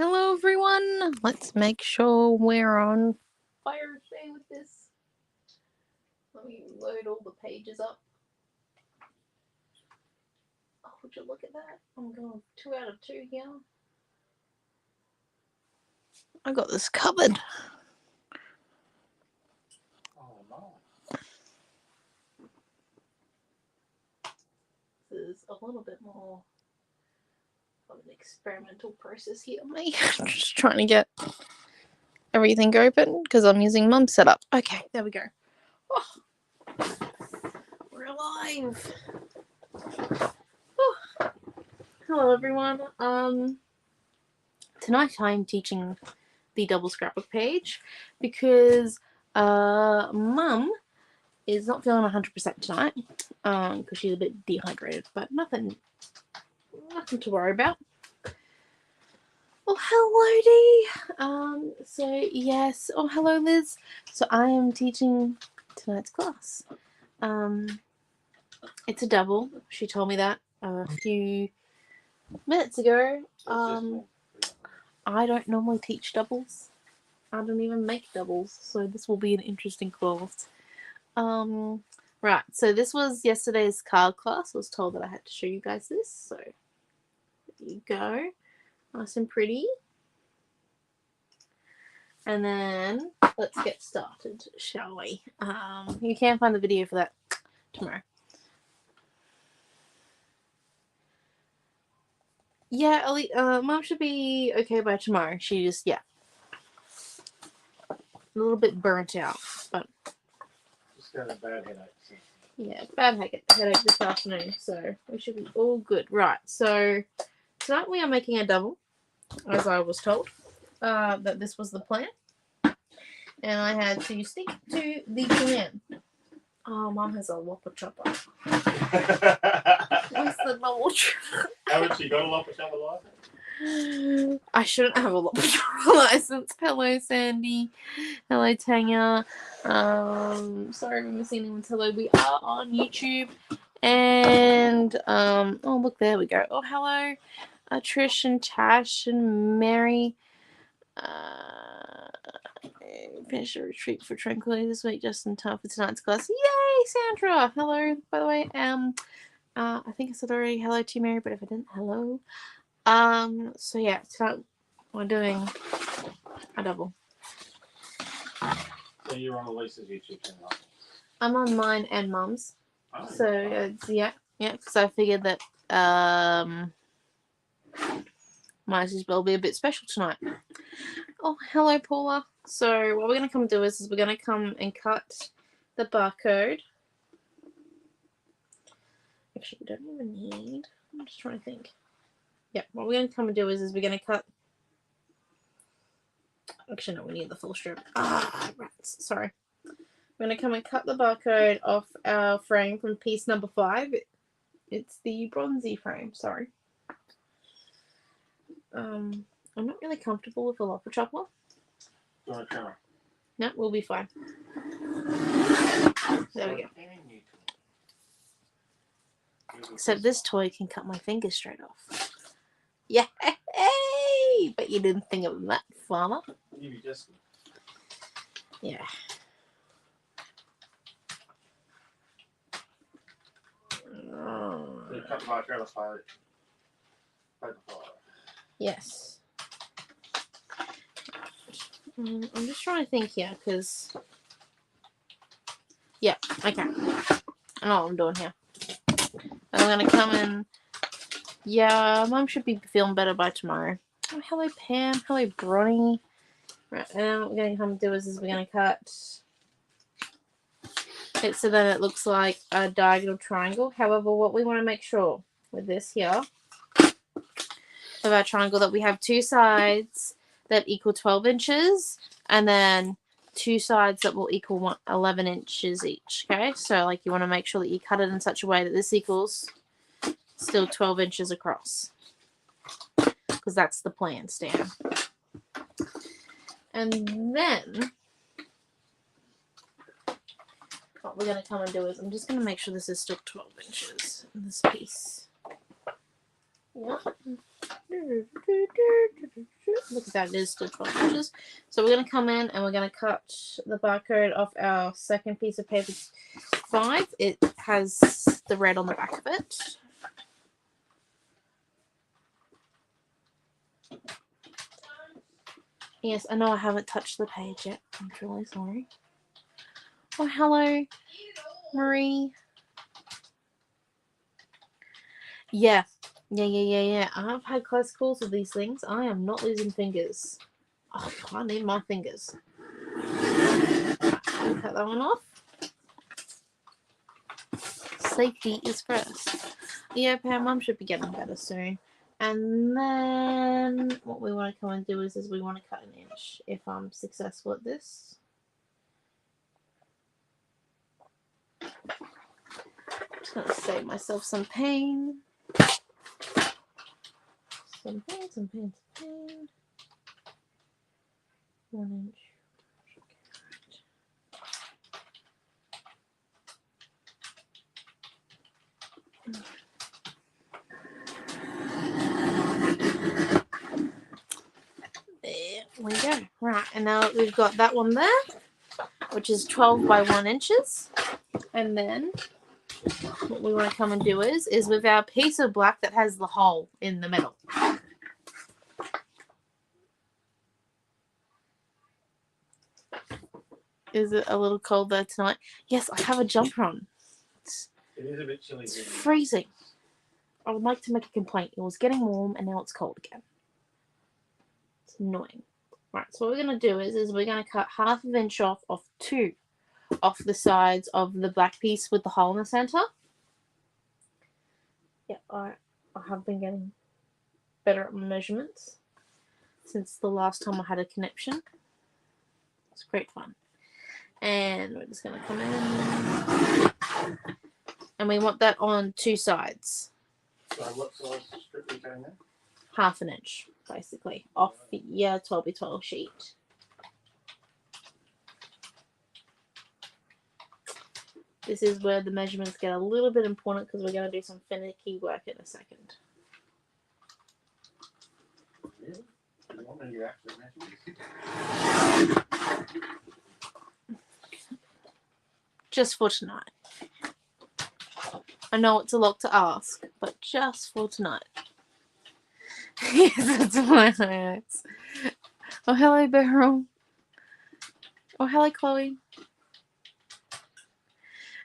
Hello everyone. Let's make sure we're on fire today with this. Let me load all the pages up. Oh, would you look at that? I'm going 2 out of 2 here. I got this covered. Oh no. This is a little bit more of an experimental process here. Me just trying to get everything open because I'm using Mum's setup. Okay, there we go. Oh, we're alive. Oh. Hello everyone. Tonight I'm teaching the double scrapbook page because Mum is not feeling 100% tonight because she's a bit dehydrated, but nothing to worry about. Oh, hello Dee. So yes. Oh, hello Liz. So I am teaching tonight's class. It's a double. She told me that a few minutes ago. I don't normally teach doubles. I don't even make doubles, so this will be an interesting course. Right, so this was yesterday's card class. I was told that I had to show you guys this, so there you go. Nice and pretty. And then let's get started, shall we? You can find the video for that tomorrow. Yeah, Ellie, Mom should be okay by tomorrow. She just, yeah, a little bit burnt out, but Just got a bad headache. So. yeah, bad headache this afternoon, so we should be all good. Right, so tonight we are making a double, as I was told, that this was the plan, and I had to stick to the plan. Oh, Mom has a whopper chopper. What's the double chopper? Haven't you got a Lopper Chopper license? I shouldn't have a whopper chopper license. Hello, Sandy. Hello, Tanya. Sorry if I'm missing anyone's hello. We are on YouTube. And, oh, look, there we go. Oh, hello, Trish and Tash and Mary. Finished a retreat for Tranquility this week just in time for tonight's class. Yay, Sandra! Hello, by the way. I think I said already hello to you, Mary, but if I didn't, hello. So yeah, tonight we're doing a double. So you're on Elisa's YouTube channel? I'm on mine and Mum's. Oh, So yeah, because I figured that might as well be a bit special tonight. Oh, hello, Paula. So what we're gonna come do is we're gonna come and cut the barcode. Actually, we don't even need. I'm just trying to think. Yeah, what we're gonna come and do is we're gonna cut. Actually, no, we need the full strip. Rats. Sorry. We're gonna come and cut the barcode off our frame from piece number 5. It's the bronzy frame. Sorry. I'm not really comfortable with a lopper chopper. Do you want a camera? No, we'll be fine. There we go. Except this toy can cut my fingers straight off. Yeah, hey! But you didn't think of that, farmer. You just. Yeah. So you cut the barcode off paper 5. Yes. I'm just trying to think here, because... Yeah, okay. I know what I'm doing here. I'm going to come in... Yeah, Mum should be feeling better by tomorrow. Oh, hello, Pam. Hello, Bronny. Right, and what we're going to come do is we're going to cut it so that it looks like a diagonal triangle. However, what we want to make sure with this here of our triangle that we have 2 sides that equal 12 inches and then 2 sides that will equal 11 inches each. Okay, so like you want to make sure that you cut it in such a way that this equals still 12 inches across, because that's the plan, Stan. And then what we're going to come and do is I'm just going to make sure this is still 12 inches in this piece. Yeah. Look at that, it is still 12 inches. So we're going to come in and we're going to cut the barcode off our second piece of paper 5. It has the red on the back of it. Yes, I know I haven't touched the page yet. I'm truly sorry. Oh, hello, Marie. Yeah. I've had close calls with these things. I am not losing fingers. Oh, I need my fingers. Cut that one off. Safety is first. Yeah, Pam, Mum should be getting better soon. And then what we want to come and do is we want to cut an inch if I'm successful at this. Just going to save myself some pain. Some pain. 1 inch. There we go. Right, and now we've got that one there, which is 12 by 1 inches. And then what we want to come and do is with our piece of black that has the hole in the middle. Is it a little cold there tonight? Yes, I have a jumper on. It is a bit chilly. It's freezing. I would like to make a complaint. It was getting warm and now it's cold again. It's annoying. Right, so what we're going to do is we're going to cut 1/2 inch off the sides of the black piece with the hole in the center. Yeah, I have been getting better at my measurements since the last time I had a conniption. It's great fun. And we're just going to come in. And we want that on 2 sides. So what size strip are you cutting there? 1/2 inch, basically, off the 12 by 12 sheet. This is where the measurements get a little bit important because we're going to do some finicky work in a second. Really? You want me to do actual measurements? Just for tonight. I know it's a lot to ask, but just for tonight. Yes, that's my highlights. Oh, hello, Beryl. Oh, hello, Chloe.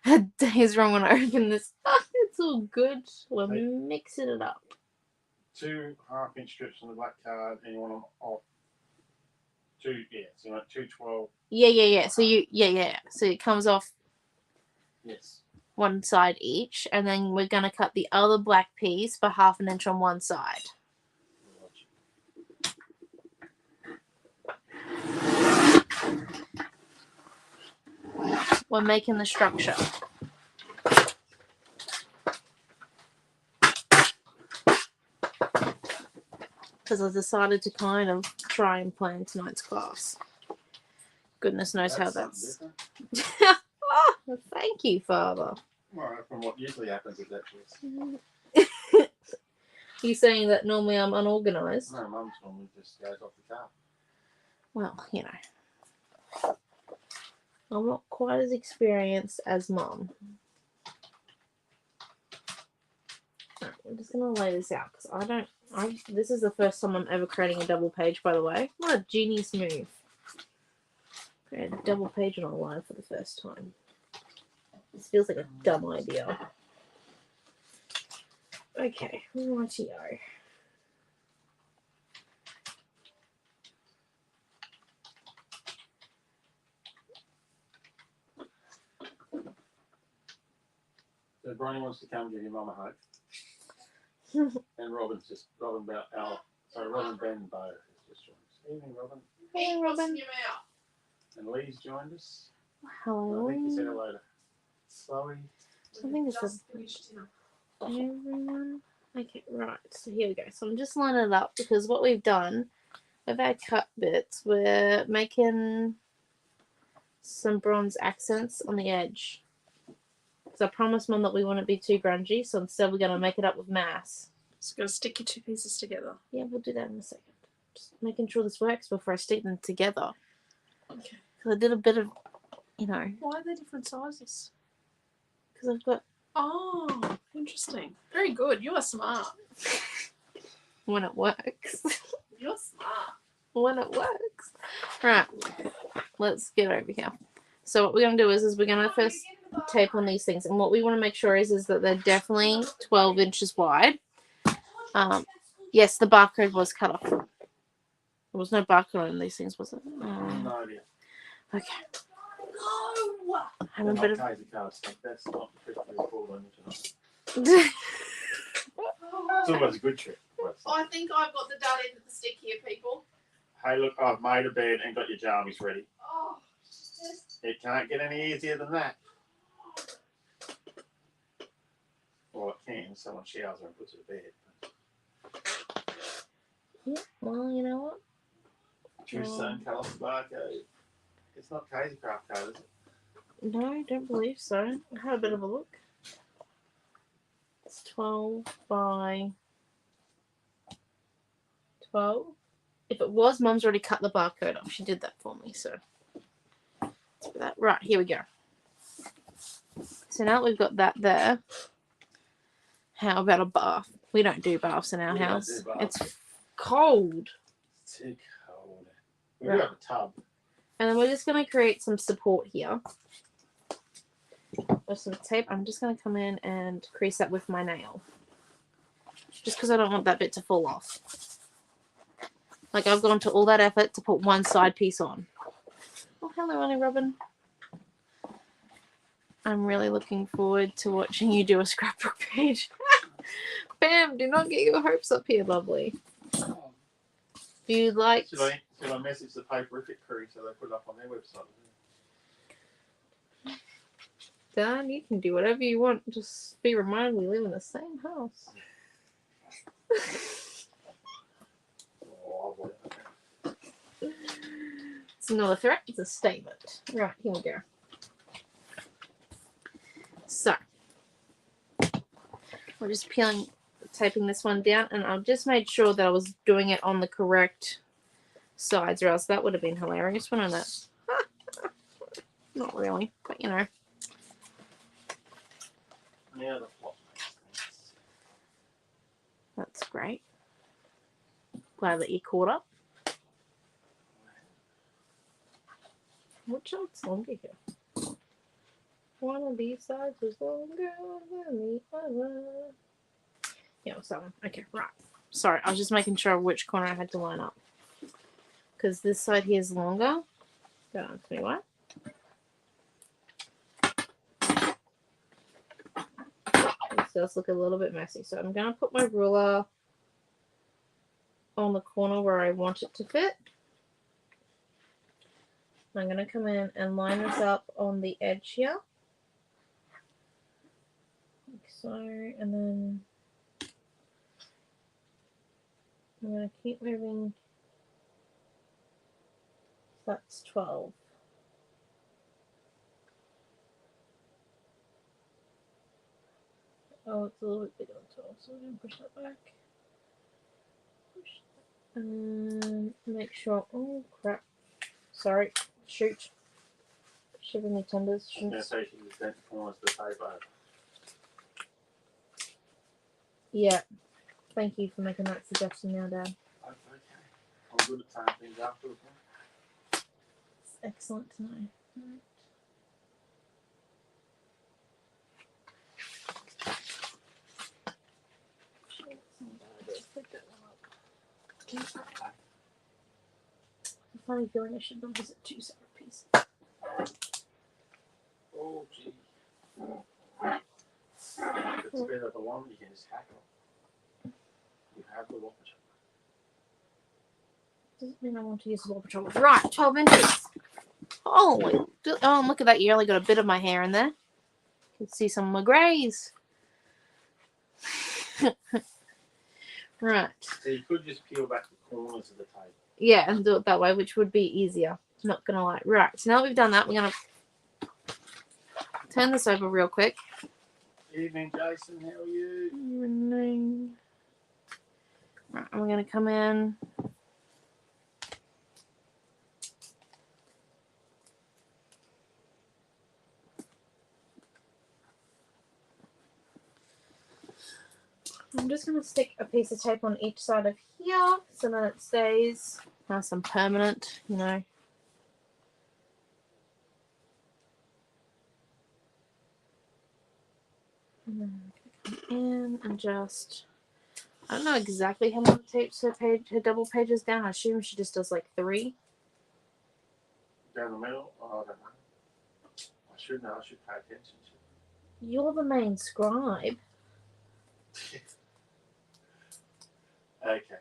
A day is wrong when I open this. Oh, it's all good. We're mixing it up. 2 1/2 inch strips on the black card, and you want them off. 2, yeah. So you want 2 12. Yeah. So So it comes off. Yes. One side each, and then we're going to cut the other black piece by 1/2 inch on one side. We're making the structure. Because I decided to kind of try and plan tonight's class. Goodness knows how that's... Oh, thank you, Father. Well, from what usually happens with that choice. You saying that normally I'm unorganised? No, Mum's normally just goes off the car. Well, you know. I'm not quite as experienced as Mum. Right, I'm just going to lay this out because this is the first time I'm ever creating a double page, by the way. What a genius move. Create a double page on a line for the first time. This feels like a dumb idea. Okay, rightio. So Bronny wants to come give your mum a hug. And Robin Ben Bow has just joined us. Evening, Robin. Hey, Robin. And Lee's joined us. Hello. I think you said hello to Chloe. I think this is everyone. Okay, right. So here we go. So I'm just lining it up because what we've done with our cut bits, we're making some bronze accents on the edge. Because I promised Mum that we wouldn't be too grungy, so instead we're going to make it up with mass. So you've got to stick your 2 pieces together. Yeah, we'll do that in a second. Just making sure this works before I stick them together. Okay. Because I did a bit of, you know, Why are they different sizes? because I've got Oh, interesting. Very good. You are smart. when it works. You're smart. When it works. Right, let's get over here. So what we're going to do is we're going to first tape on these things. And what we want to make sure is that they're definitely 12 inches wide. Yes, the barcode was cut off. There was no barcode on these things, was it? No idea. Okay. No! I'm a bit of... Crazy card stuff. That's not the trick we called on you tonight. It's always a good trick. I think I've got the dud end of the stick here, people. Hey, look, I've made a bed and got your jammies ready. Oh, It can't get any easier than that. Well, it can. Someone showers her and puts it to bed. Yeah, well, you know what? True sun colour barcode. It's not Crazy Craft code, is it? No, I don't believe so. I had a bit of a look. It's 12 by 12. If it was, Mum's already cut the barcode off. She did that for me, so. Let's put that. Right, here we go. So now that we've got that there, how about a bath? We don't do baths in our house. It's cold. It's too cold. We do have a tub. And then we're just going to create some support here. With some tape. I'm just going to come in and crease that with my nail. Just because I don't want that bit to fall off. Like, I've gone to all that effort to put one side piece on. Oh, hello, Annie Robin. I'm really looking forward to watching you do a scrapbook page. Bam, do not get your hopes up here, lovely. You'd like... Should I message the Paperific crew so they put it up on their website? Dan, you can do whatever you want. Just be reminded we live in the same house. Oh, It's not a threat, it's a statement. Right, here we go. So, we're just taping this one down, and I've just made sure that I was doing it on the correct sides, or else that would have been hilarious, wouldn't it? Not really, but you know. Yeah, the plot makes sense. That's great. Glad that you caught up. Which side's longer here? One of these sides was longer than the other. Yeah, it was that one. Okay, right. Sorry, I was just making sure which corner I had to line up. Because this side here is longer. Don't ask me why. This does look a little bit messy. So I'm going to put my ruler on the corner where I want it to fit. I'm going to come in and line this up on the edge here. Like so, and then I'm going to keep moving. That's 12. Oh, it's a little bit bigger than 12, so we're going to push that back. Push that. And make sure. Oh, crap. Sorry. Shoot. Shivering me tenders. Yeah, so she just bent the corners of the paper. Yeah. Thank you for making that suggestion now, Dad. That's okay. I'm good at tying things after the point. It's excellent to know. Right. Pick that one up. A funny feeling I should not visit two separate pieces. Oh, gee. If it's better the one, you can just hack it. You have the Whopper chopper. Doesn't mean I want to use the Whopper chopper. Right, 12 inches. Holy. Oh, look at that. You only got a bit of my hair in there. You can see some of my greys. Right. So you could just peel back the corners of the table. Yeah, and do it that way, which would be easier. Not gonna lie. Right, so now that we've done that, we're gonna turn this over real quick. Evening, Jason. How are you? Evening. Right, and we're gonna come in I'm just going to stick a piece of tape on each side of here so that it stays nice and permanent, you know. And then come in and just, I don't know exactly how many tapes her double pages down. I assume she just does like 3. Down the middle? Oh, I don't know. I should know. I should pay attention to. You're the main scribe. Okay.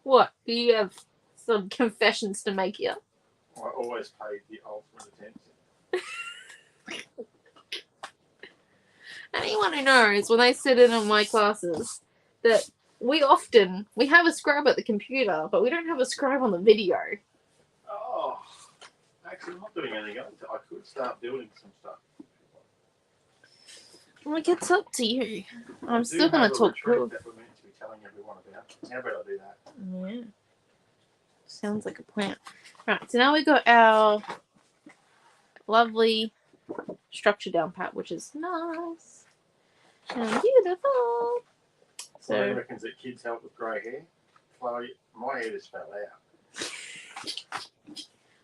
What? Do you have some confessions to make here? I always paid the ultimate attention. Anyone who knows, when they sit in on my classes, that we have a scribe at the computer, but we don't have a scribe on the video. Oh, actually, I'm not doing anything else. I could start building some stuff. Like, it's up to you. I I'm do still going have to a talk retreat cool. that we're meant to be telling everyone about. How about I do that? Yeah. Sounds like a plan. Right, so now we got our lovely structure down pat, which is nice and beautiful. So, So, reckons that kids help with grey hair. Chloe, my hair just fell out.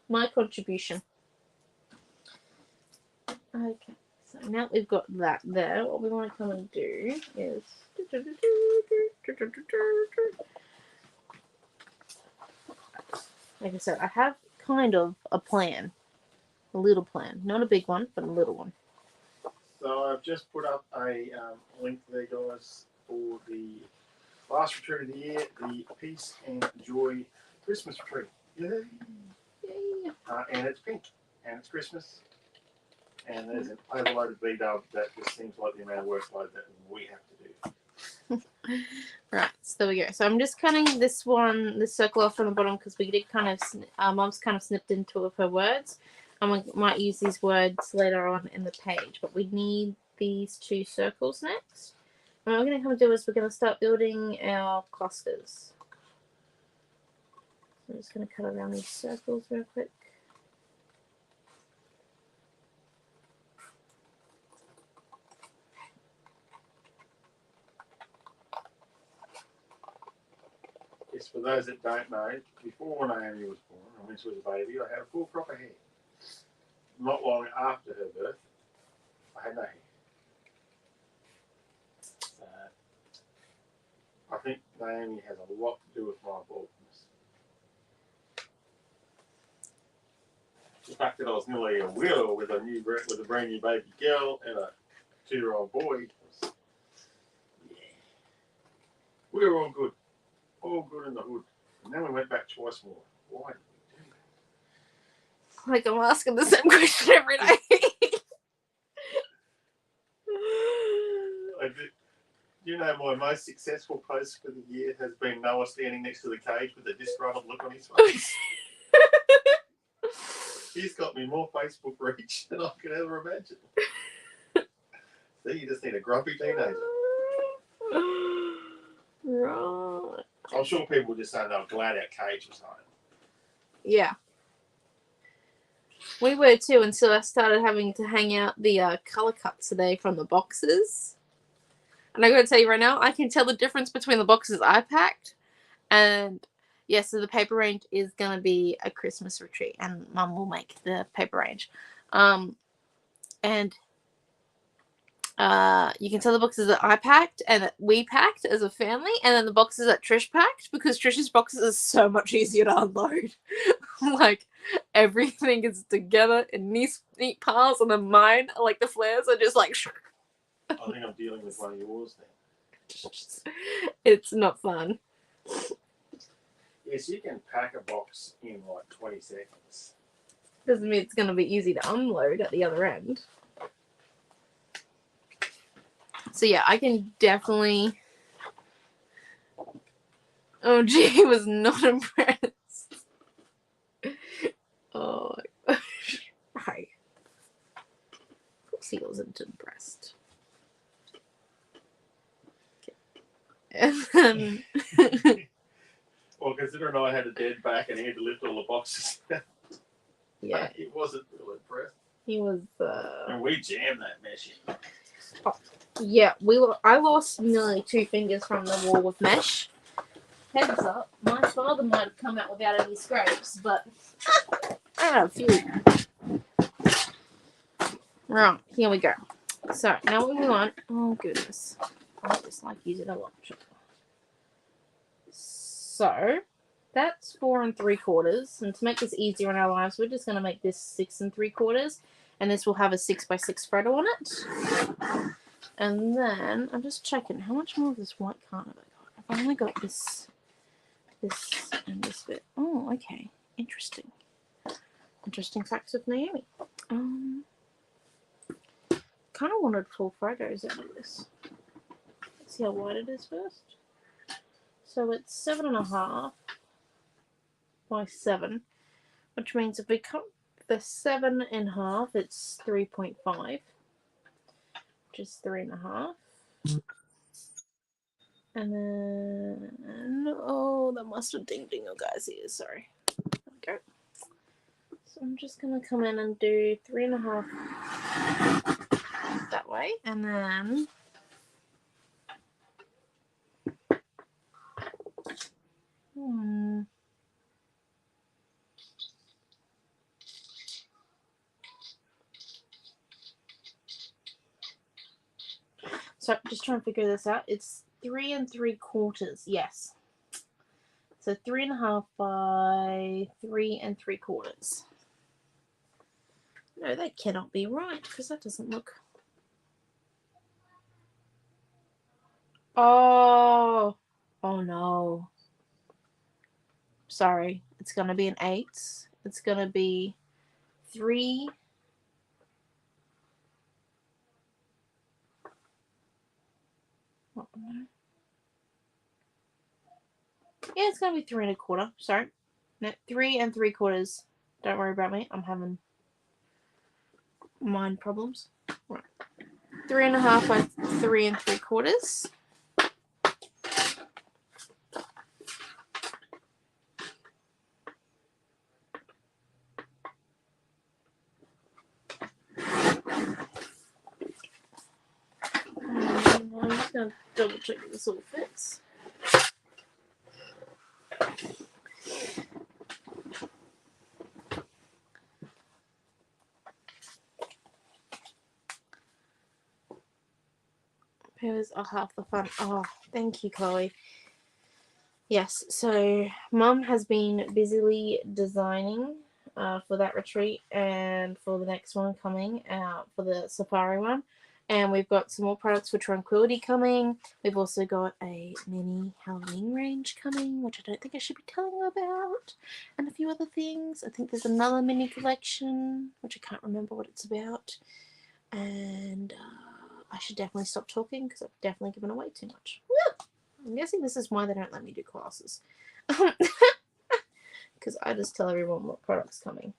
my contribution. Okay, so now we've got that there. What we want to come and do is... Like I said, I have kind of a plan. A little plan. Not a big one, but a little one. So I've just put up a link there, guys, for the last retreat of the year, the Peace and Joy Christmas retreat. Yay! Yay! And it's pink, and it's Christmas, and there's an overloaded B-dub that just seems like the amount of workload that we have to do. Right, so there we go. So I'm just cutting this circle off from the bottom because we did kind of, Mom's kind of snipped into of her words. And we might use these words later on in the page, but we need these 2 circles next. And what we're going to come and do is we're going to start building our clusters. So I'm just going to cut around these circles real quick. Yes, for those that don't know, before Naomi was born, and when she was a baby, I had full proper hair. Not long after her birth, I had no hair. So, I think Naomi has a lot to do with my baldness. The fact that I was nearly a widow with a brand new baby girl and a 2-year-old boy was, yeah. We were all good in the hood. And then we went back twice more. Why did we do that? Like I'm asking the same question every day. You know, my most successful post for the year has been Noah standing next to the cage with a disgruntled look on his face. He's got me more Facebook reach than I could ever imagine. See, you just need a grumpy teenager. Right. I'm sure people just say they're glad our cage was home. Yeah. We were too until I started having to hang out the color cuts today from the boxes. And I got to tell you right now, I can tell the difference between the boxes I packed and so the paper range is going to be a Christmas retreat and Mum will make the paper range. And you can tell the boxes that I packed and that we packed as a family, and then the boxes that Trish packed, because Trish's boxes are so much easier to unload. Like, everything is together in neat piles, and then mine, like the flares, are just like... I think I'm dealing with one of yours then. It's not fun. Yes, you can pack a box in like 20 seconds. Doesn't mean it's going to be easy to unload at the other end. So yeah, I can definitely... Oh, gee, he was not impressed. Oh my gosh. Right. Of course he wasn't impressed. Okay. And then... Well, considering I had a dead back and he had to lift all the boxes, yeah, he wasn't real impressed. he was... And we jammed that mesh in. Yeah, I lost nearly 2 fingers from the wall with mesh. Heads up, my father might have come out without any scrapes, but I have a few. Right, here we go. So now what we want, oh goodness, I just like using a lot. So that's 4 3/4, and to make this easier in our lives, we're just going to make this 6 3/4, and this will have a 6x6 spreader on it. And then I'm just checking how much more of this white card have I got. I've only got this, and this bit. Oh, okay, interesting. Interesting facts with Naomi. Kind of wanted full photos out of this. Let's see how wide it is first. So it's 7.5 by 7, which means if we cut the 7 in half, it's 3.5, which is 3.5. And then, oh, that must have ding your guys' ears. Sorry. There we go. So I'm just gonna come in and do 3.5 that way, and then so just trying to figure this out. It's 3 3/4. Yes. So 3.5 by 3 3/4. No, that cannot be right because that doesn't look. Oh, oh no. Sorry, it's gonna be an 8. It's gonna be 3. Yeah, it's gonna be 3 1/4. Sorry, no, 3 3/4. Don't worry about me. I'm having mind problems. Right. 3.5 by 3 3/4. I'm just gonna double check that this all fits. Papers are half the fun. Oh, thank you, Chloe. Yes, so Mum has been busily designing for that retreat and for the next one coming out for the safari one. And we've got some more products for Tranquility coming. We've also got a mini Halloween range coming, which I don't think I should be telling you about. And a few other things. I think there's another mini collection, which I can't remember what it's about. And I should definitely stop talking because I've definitely given away too much. I'm guessing this is why they don't let me do classes. Because I just tell everyone what product's coming.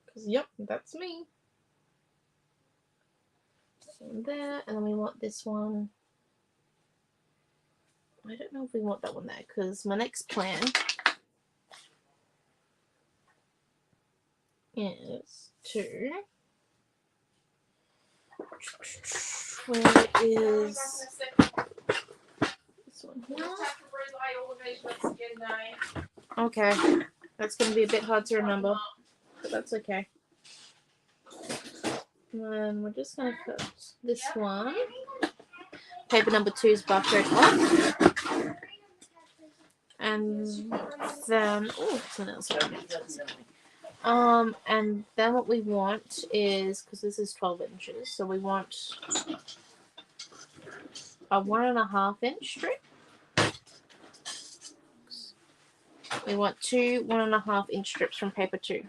Because, yep, that's me. And there, and then we want this one. I don't know if we want that one there, because my next plan is to... Where is this one here? Okay, that's going to be a bit hard to remember, but that's okay. And then we're just going to cut this one. Paper number 2 is buffered off. And then, oh, something else. And then what we want is, because this is 12 inches, so we want a 1.5 inch strip. We want 2 1.5 inch strips from paper 2.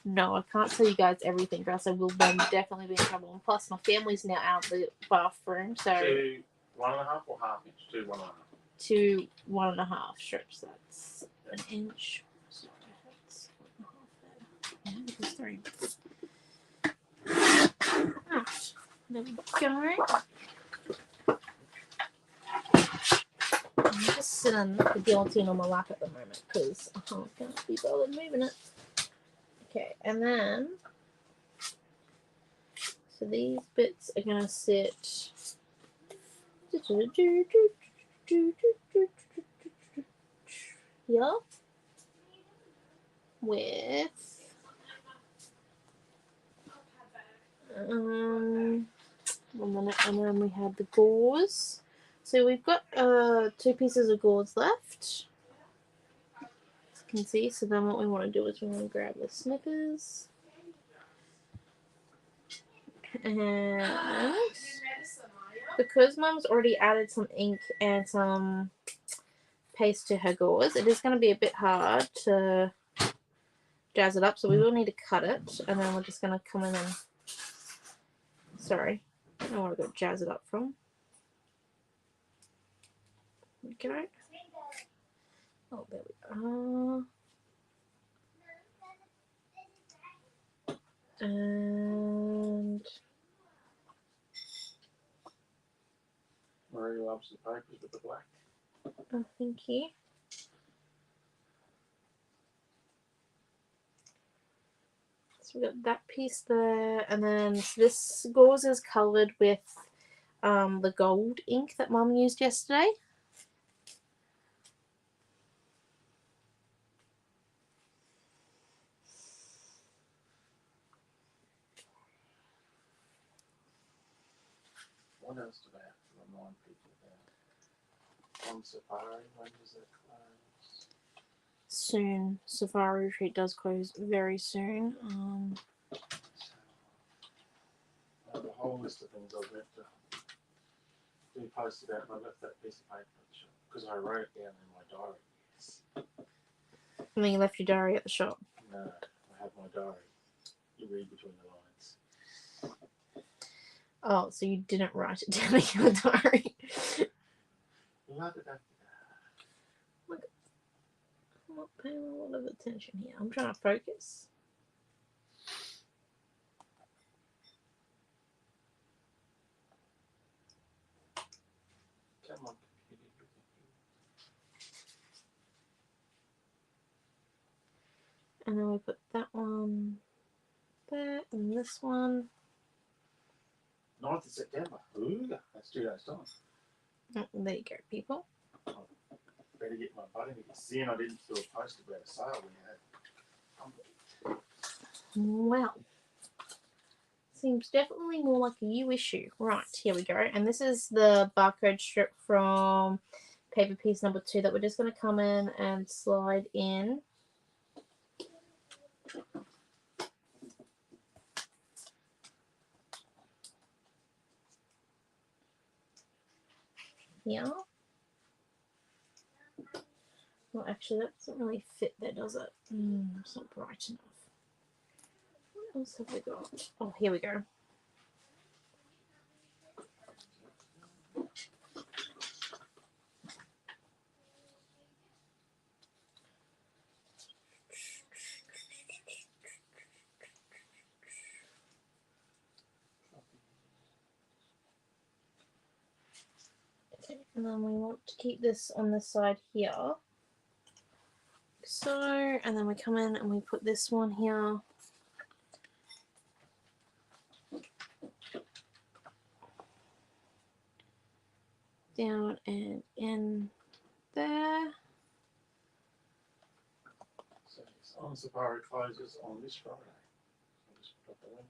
No, I can't tell you guys everything, or else I will then definitely be in trouble. And plus, my family's now out of the bathroom, so 2 1.5 or half inch? 2 1.5. 2 1.5 strips. That's an inch. Sorry, that's 1.5 there. Yeah, because 3. Right. There we go. I'm just sitting the guillotine on my lap at the moment because I can't be bothered moving it. Okay, and then So these bits are going to sit here with 1 minute, and then we have the gauze. So we've got 2 pieces of gauze left. As you can see, so then what we want to do is we want to grab the snippers. And because Mum's already added some ink and some paste to her gauze, it is going to be a bit hard to jazz it up, so we will need to cut it, and then we're just going to come in and, sorry, I don't know where I got jazz it up from. Okay. Oh, there we are. And Marie loves the papers with the black. oh, thank you. So we got that piece there, and then this gauze is coloured with the gold ink that Mum used yesterday. What else do they have to remind people about? On Safari, when does it close? Soon. Safari Retreat does close very soon. I have a whole list of things I've meant to do posted out, and I left that piece of paper at the shop because I wrote it down in my diary. Yes. And then you left your diary at the shop. No, I have my diary. You read between the lines. Oh, so you didn't write it down in your diary. Look, I'm not paying a lot of attention here. I'm trying to focus. Come on, And then we put that one there and this one. 9th of September. Ooh, that's 2 days' time. Oh, there you go, people. Better get my butt in it. Seeing I didn't do a post about a sale we had. Well, seems definitely more like a you issue. Right, here we go. And this is the barcode strip from paper piece number 2 that we're just going to come in and slide in. Here. Well, actually, that doesn't really fit there, does it? It's not bright enough. What else have we got? Oh, here we go. Okay, and then we want to keep this on this side here. So, and then we come in and we put this one here. Down and in there. So it's on Safari closes on this Friday. I'll just put up the link.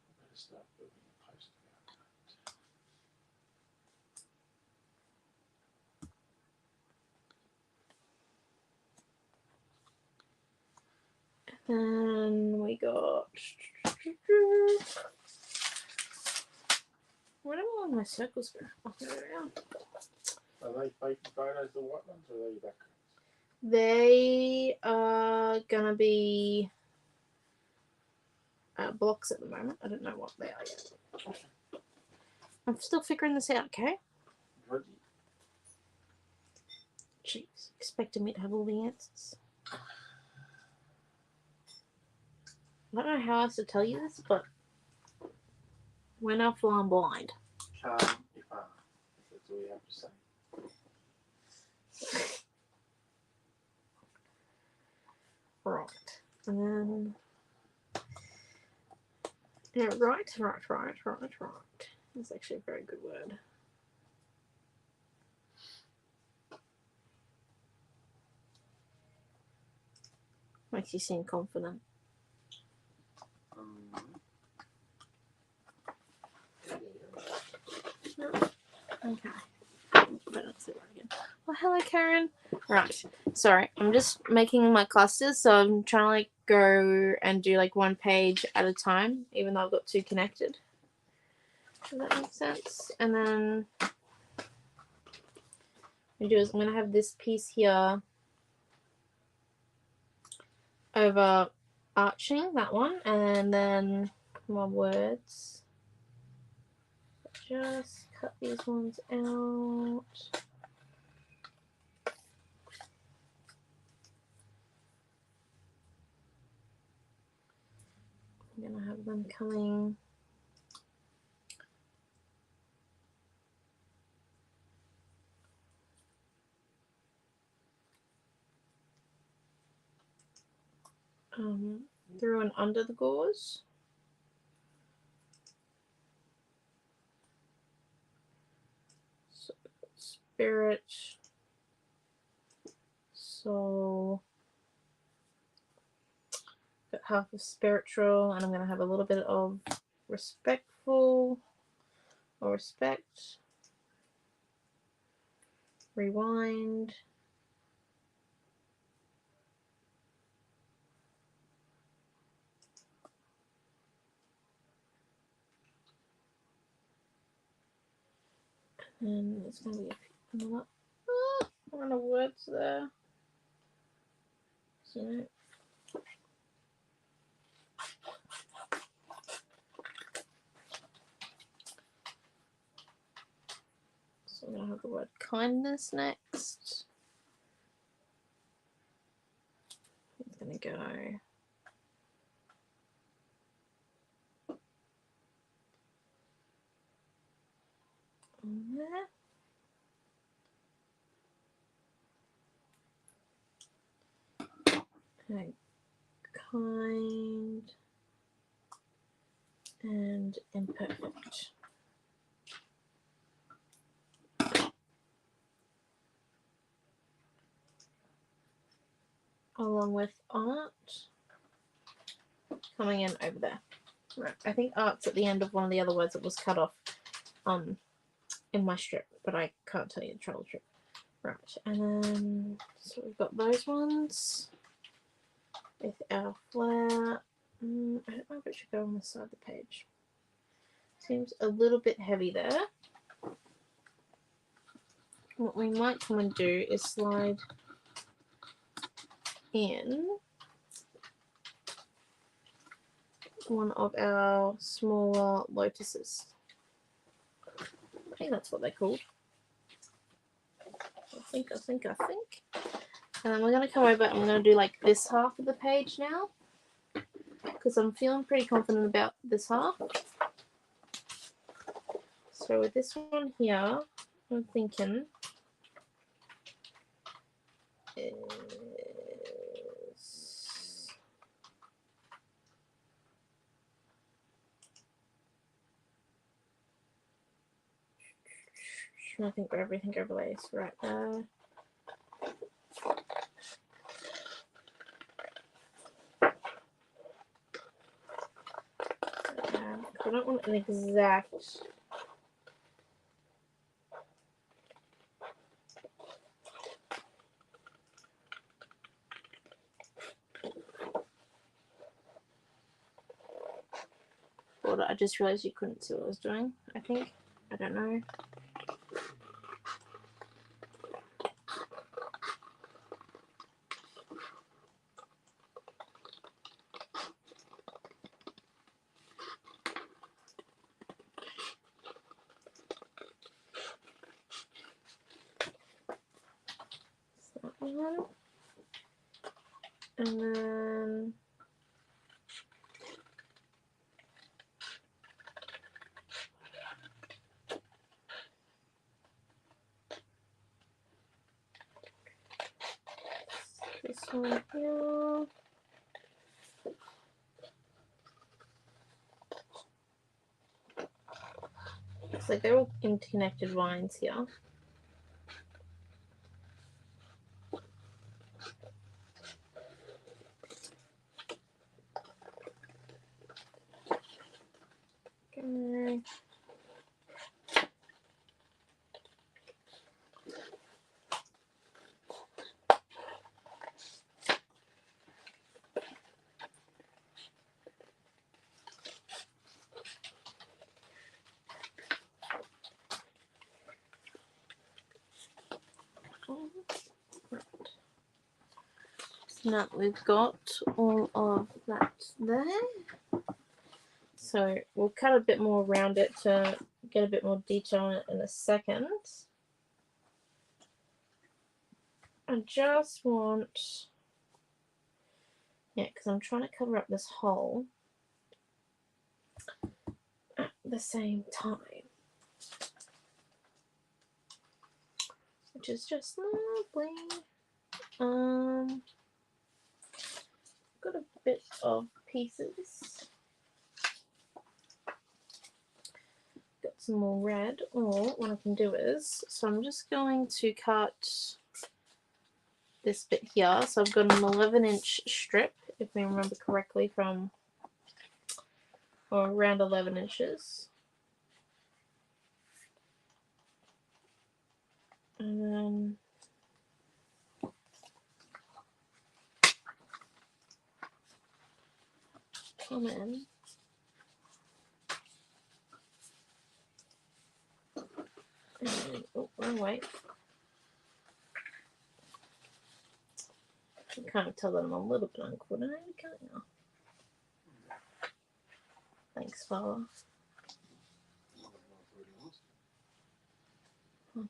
I better start building a post about And we got. Where do all my circles go? Oh, there they are. that. Are they fake photos, the white ones, or are they your backgrounds? They are gonna be blocks at the moment. I don't know what they are yet. I'm still figuring this out, okay? Reggie. Jeez, expecting me to have all the answers. I don't know how else to tell you this, but we're now flying blind. Calm your farm. That's all you have to say. Right. And then Yeah, right. That's actually a very good word. Makes you seem confident. Okay. But that's it again. Oh, hello, Karen. Right. Sorry, I'm just making my clusters, so I'm trying to like go and do like one page at a time, even though I've got two connected. Does that make sense? And then what I'm do is I'm gonna have this piece here over arching that one, and then my words. Just cut these ones out. I'm gonna have them coming through and under the gauze. So, spirit, soul, got half of spiritual, and I'm going to have a little bit of respectful or respect, rewind, and it's going to be another lot of words there. So, I'm going to have the word kindness next. It's going to go on there. Okay. Kind and imperfect. Along with art coming in over there. Right. I think art's at the end of one of the other words that was cut off in my strip, but I can't tell you the travel strip. Right, and then so we've got those ones with our flare. I don't know if it should go on the side of the page. Seems a little bit heavy there. What we might come and do is slide in one of our smaller lotuses. I think that's what they're called. I think. And then we're going to come over and we're going to do like this half of the page now, because I'm feeling pretty confident about this half. So with this one here, I'm thinking is I think where everything overlays right there. I don't want an exact border. I just realized you couldn't see what I was doing, I think. I don't know. That one. And then this one here. Looks like they're all interconnected vines here. Okay. Now that we've got all of that there, so we'll cut a bit more around it to get a bit more detail on it in a second. I just want, yeah, because I'm trying to cover up this hole at the same time, which is just lovely. Got a bit of pieces. Got some more red, or what I can do is, so I'm just going to cut this bit here. So I've got an 11-inch strip, if I remember correctly, from, or around 11 inches. And then come in. And then, oh, wrong way. You can kind of tell that I'm a little bit uncoordinated, can't you? Thanks, Father. Oh,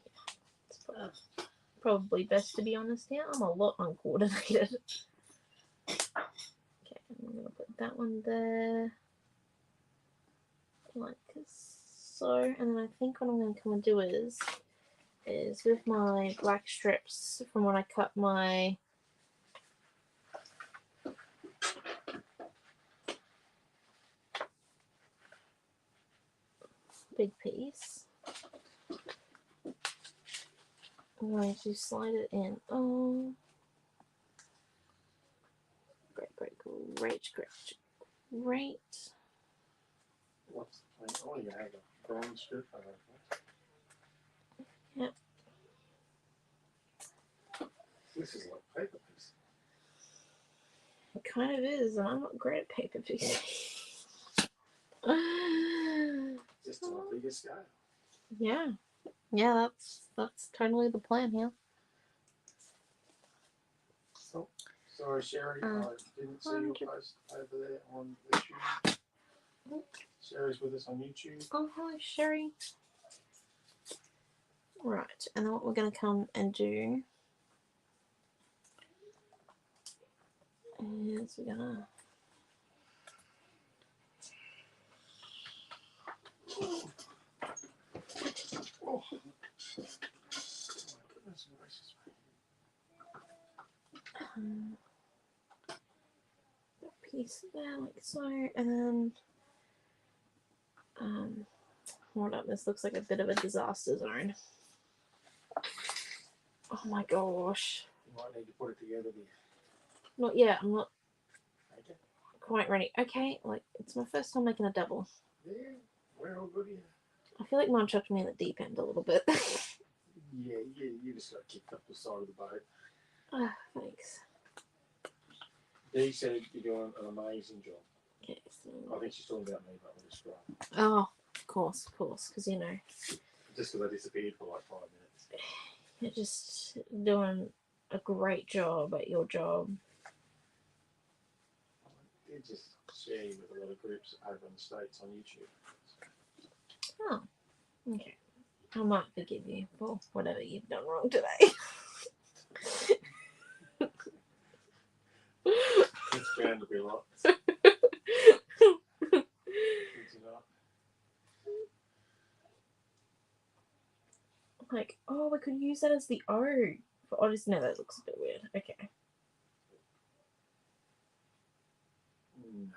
yeah. It's probably best to be honest here. I'm a lot uncoordinated. Okay, I'm going to put that one there. Like so. And then I think what I'm going to come and do is with my black strips from when I cut my big piece, I'm going to slide it in. Oh, great. What's the plan? Oh, you have a bronze strip. Yep. This is like paper piece. It kind of is, and I'm not great at paper pieces. Just on a bigger scale. Yeah, that's totally the plan here. So, sorry, Sherry, I didn't see your post over there on YouTube. Sherry's with us on YouTube. Oh, hello, Sherry. Right, and then what we're going to come and do is we're going to Oh. Goodness gracious me. a piece there like so, and then hold up, this looks like a bit of a disaster zone. Oh my gosh. You might need to put it together there. Not yet, I'm not Okay. quite ready. Okay, like, it's my first time making a double. Yeah, we're all good here. I feel like Mum chucked me in the deep end a little bit. Yeah, you just got kicked up the side of the boat. Thanks. Dee said you're doing an amazing job. Okay, so... I think she's talking about me, but with a scrub. Oh, of course, because, you know. Just because I disappeared for like 5 minutes. You're just doing a great job at your job. I did just share you with a lot of groups over in the States on YouTube. Oh, okay. I might forgive you for whatever you've done wrong today. It's bound to be lots. Like, oh, we could use that as the O. For Odyssey. No, that looks a bit weird. Okay. No,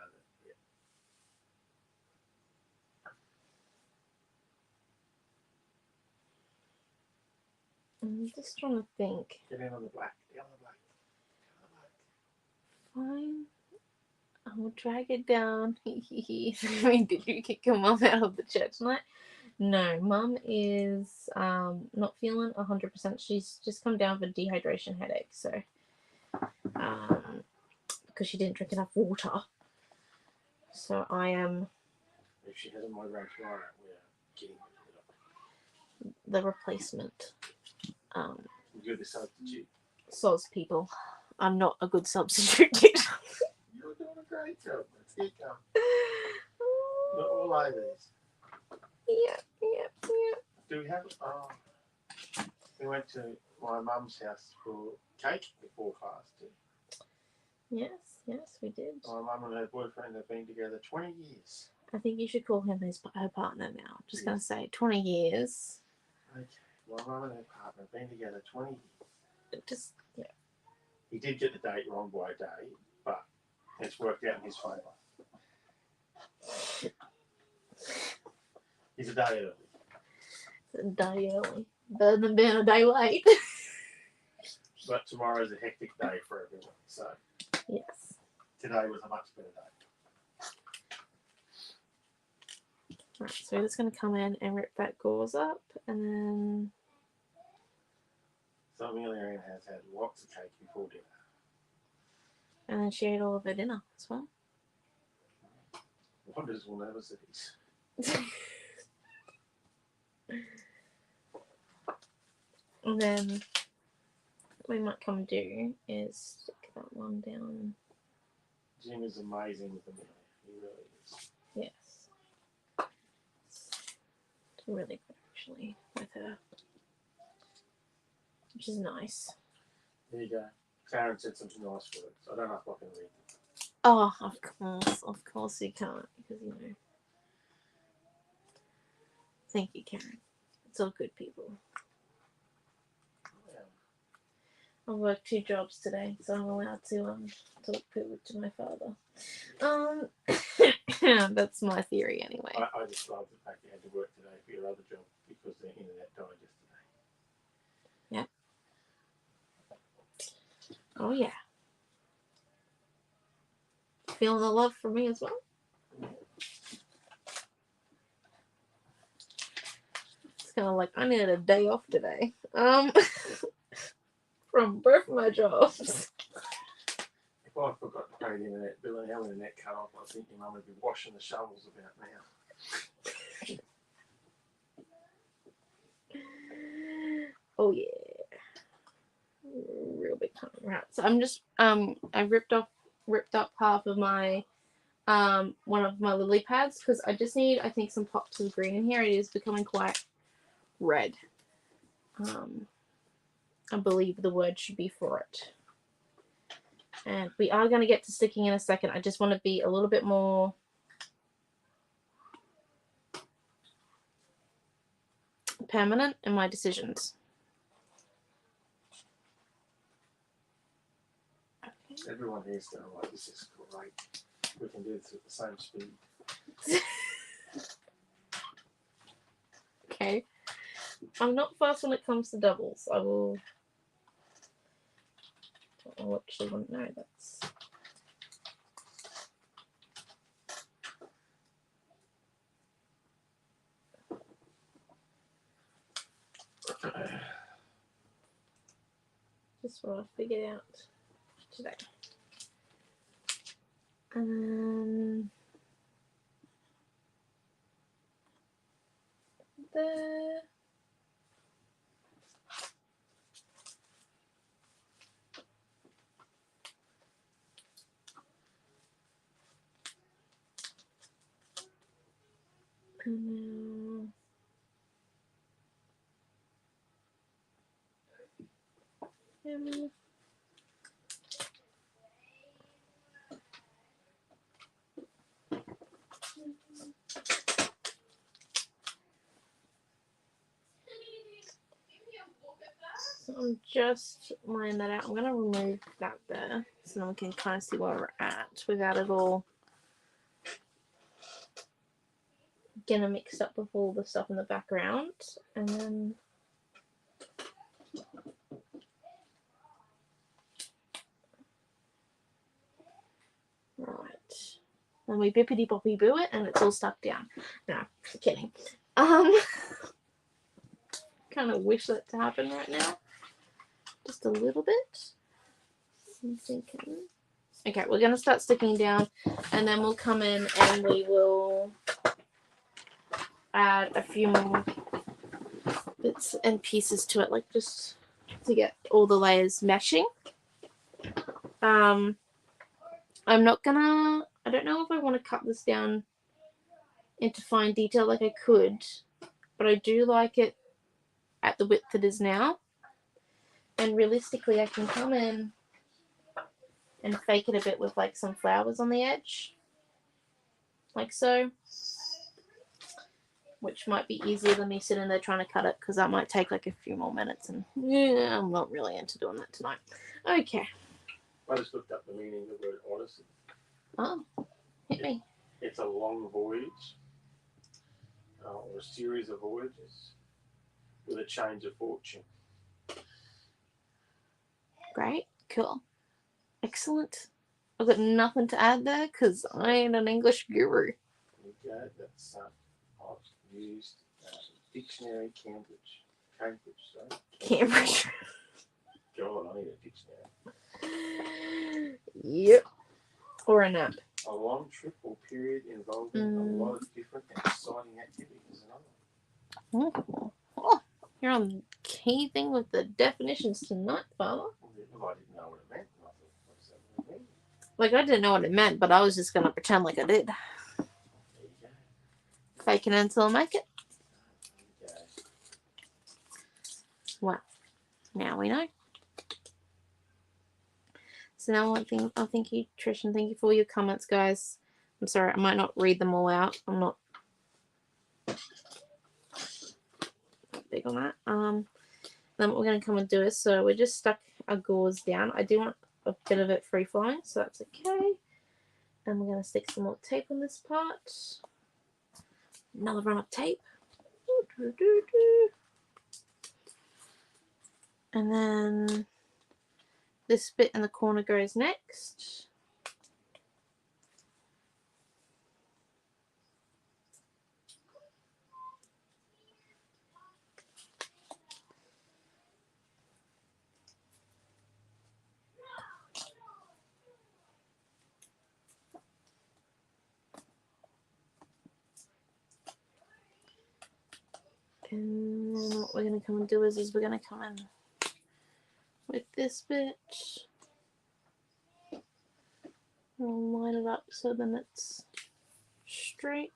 I'm just trying to think. Get in on the black. Get on the black. Get on the black. Fine. I will drag it down. I mean, did you kick your mum out of the church tonight? No, mum is not feeling 100%. She's just come down with a dehydration headache, so because she didn't drink enough water. So I am If she has a migraine tomorrow, we're getting the replacement. You're the substitute. Soz people. I'm not a good substitute teacher. You're doing a great job. Let's get going. Not all over this. Yeah. Do we have? We went to my mum's house for cake before class too. Yes, we did. My mum and her boyfriend have been together 20 years. I think you should call him her partner now. I'm just gonna say 20 years. Okay. My mum and her partner have been together 20 years. Just yeah. He did get the date wrong by a day, but it's worked out in his favour. He's a day early. A day early. Better than being a day late. But tomorrow's a hectic day for everyone, so Yes. today was a much better day. Right, so we're just going to come in and rip that gauze up, and then So Amelia Ann has had lots of cake before dinner. she ate all of her dinner as well. Wonders will never cease. And then what we might come do is stick that one down. Jim is amazing with Amelia. He really is. Yes. It's really good actually with her. Which is nice. There you go. Karen said some nice words. I don't know if I can read them. Oh, of course you can't, because you know. Thank you, Karen. It's all good people. I worked 2 jobs today, so I'm allowed to look privileged to my father. That's my theory anyway. I just love the fact you had to work today for your other job because the internet died yesterday. Yeah. Oh yeah. Feeling the love for me as well. It's kind of like I needed a day off today. From both of my jobs. If I forgot to pay the internet bill and our internet cut off, I think your mum would be washing the shovels about now. Oh yeah. Real big time. Right. So I'm just I ripped up half of my one of my lily pads because I just need, I think, some pops of green in here. It is becoming quite red. I believe the word should be for it. And we are going to get to sticking in a second. I just want to be a little bit more permanent in my decisions. Everyone here's going like, this is great. We can do this at the same speed. Okay. I'm not fast when it comes to doubles. I actually wouldn't know. That's just what I figured out today. And there. And now so I'm just laying that out. I'm going to remove that there so then we can kind of see where we're at without it all getting mixed up with all the stuff in the background. And then and we bippity boppy boo it, and it's all stuck down. No, kidding. Kind of wish that to happen right now. Just a little bit. I'm thinking. Okay, we're going to start sticking down, and then we'll come in and we will add a few more bits and pieces to it, like just to get all the layers meshing. I'm not gonna, I don't know if I want to cut this down into fine detail like I could, but I do like it at the width it is now. And realistically, I can come in and fake it a bit with like some flowers on the edge, like so, which might be easier than me sitting there trying to cut it, because that might take like a few more minutes, and yeah, I'm not really into doing that tonight. Okay. I just looked up the meaning of the word odyssey. Oh, hit me. It's a long voyage, or a series of voyages with a change of fortune. Great, cool, excellent. I've got nothing to add there because I ain't an English guru. Okay, that's I've used dictionary Cambridge. Sorry. Cambridge. God, I need a dictionary. Yep. Or a nap. A long trip or period involving a lot of different and exciting activities is another. Oh, you're on the key thing with the definitions tonight, Father. Well, I didn't know what it meant. I thought, what does that mean? Like, I didn't know what it meant, but I was just going to pretend like I did. There you go. Faking it until I make it. There you go. Well, now we know. So now I'll thank you, Trish, and thank you for all your comments, guys. I'm sorry, I might not read them all out. I'm not big on that. Then what we're going to come and do is, so we just stuck our gauze down. I do want a bit of it free flowing, so that's okay. And we're going to stick some more tape on this part. Another run of tape. And then this bit in the corner goes next. And then what we're going to come and do is we're going to come in with this bit. We'll line it up so then it's straight.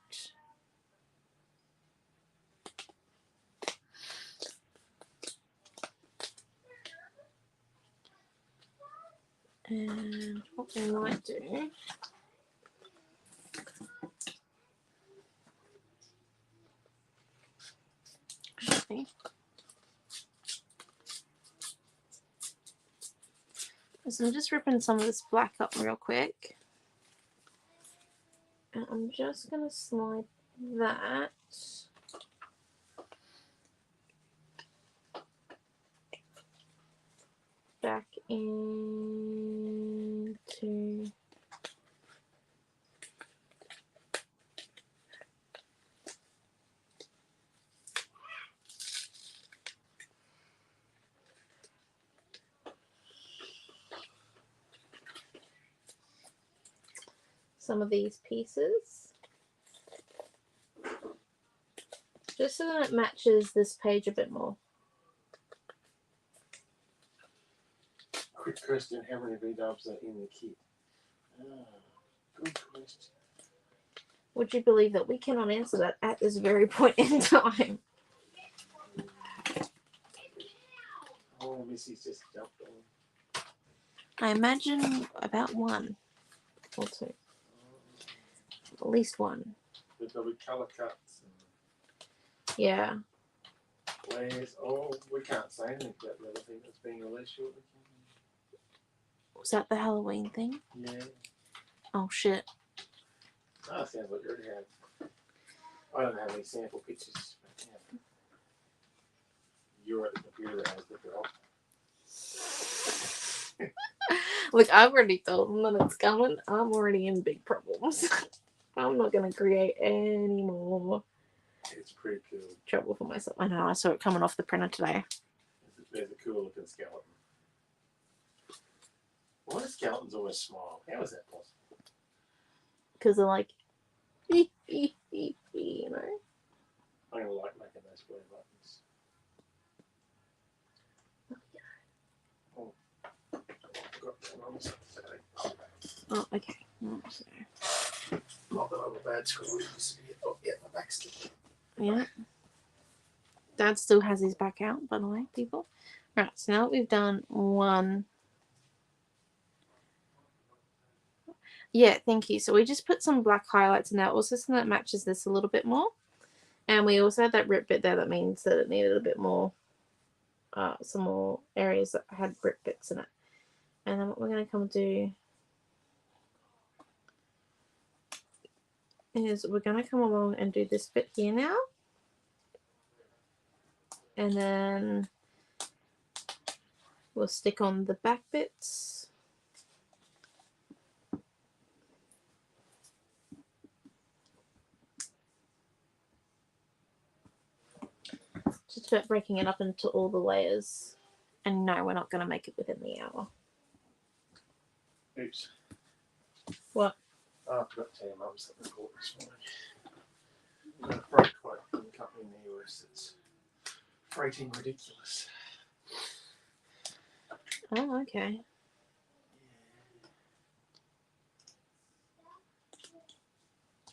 And what we might do so I'm just ripping some of this black up real quick. And I'm just going to slide that back into some of these pieces, just so that it matches this page a bit more. Quick question, how many V-dubs are in the kit? Good question. Would you believe that we cannot answer that at this very point in time? Oh, Missy's just jumped on. I imagine about one or two. At least one. There'll be colour cuts. Yeah. Layers. Oh, we can't say anything about the other thing that's being released shortly. Was that the Halloween thing? Yeah. Oh shit. Oh, sounds like you already have. I don't have any sample pictures. But yeah. You're at the computer that has the drop. Look, I've already told them that it's coming. I'm already in big problems. I'm not going to create any more It's pretty cool. trouble for myself. I know, I saw it coming off the printer today. There's a cool looking skeleton. Why do skeletons always smile? How is that possible? Because they're like, you know? I'm going to like making those square buttons. Oh, I've got that wrong side. Oh, okay. Not that I'm a bad scribe. Oh, yeah, my back's still. Yeah. Dad still has his back out, by the way, people. Right, so now that we've done one. Yeah, thank you. So we just put some black highlights in there. Also, so that matches this a little bit more. And we also had that rip bit there. That means that it needed a bit more, some more areas that had rip bits in it. And then what we're going to come do is we're going to come along and do this bit here now. And then we'll stick on the back bits. Just about breaking it up into all the layers. And no, we're not going to make it within the hour. Oops. What? Oh, I forgot to tell your mum something cool this morning. We've got a freight quote from a company in the US that's freighting ridiculous. Oh, okay.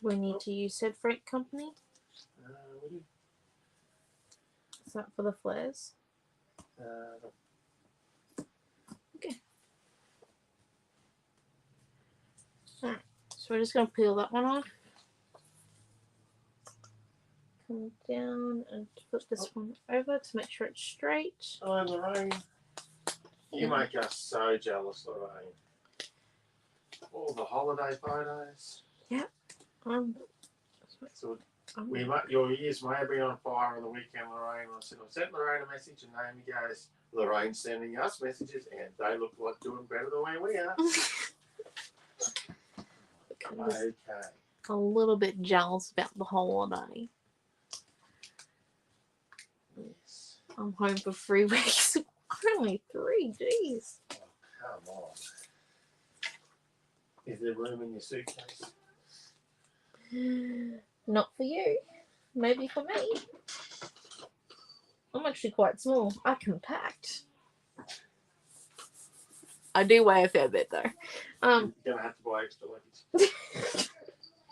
Do we need to use said freight company? We do. Is that for the flares? Okay. Alright, so we're just going to peel that one off. Come down and flip this one over to make sure it's straight. Oh, Lorraine. You make us so jealous, Lorraine. All the holiday photos. Yep. So your ears may have been on fire on the weekend, Lorraine. I said, I sent Lorraine a message, and Naomi goes, Lorraine's sending us messages, and they look like doing better the way we are. Okay. A little bit jealous about the holiday. Yes. I'm home for 3 weeks. Only 3, jeez. Oh, come on. Is there room in your suitcase? Not for you. Maybe for me. I'm actually quite small. I compact. I do weigh a fair bit though. You're gonna have to buy extra luggage.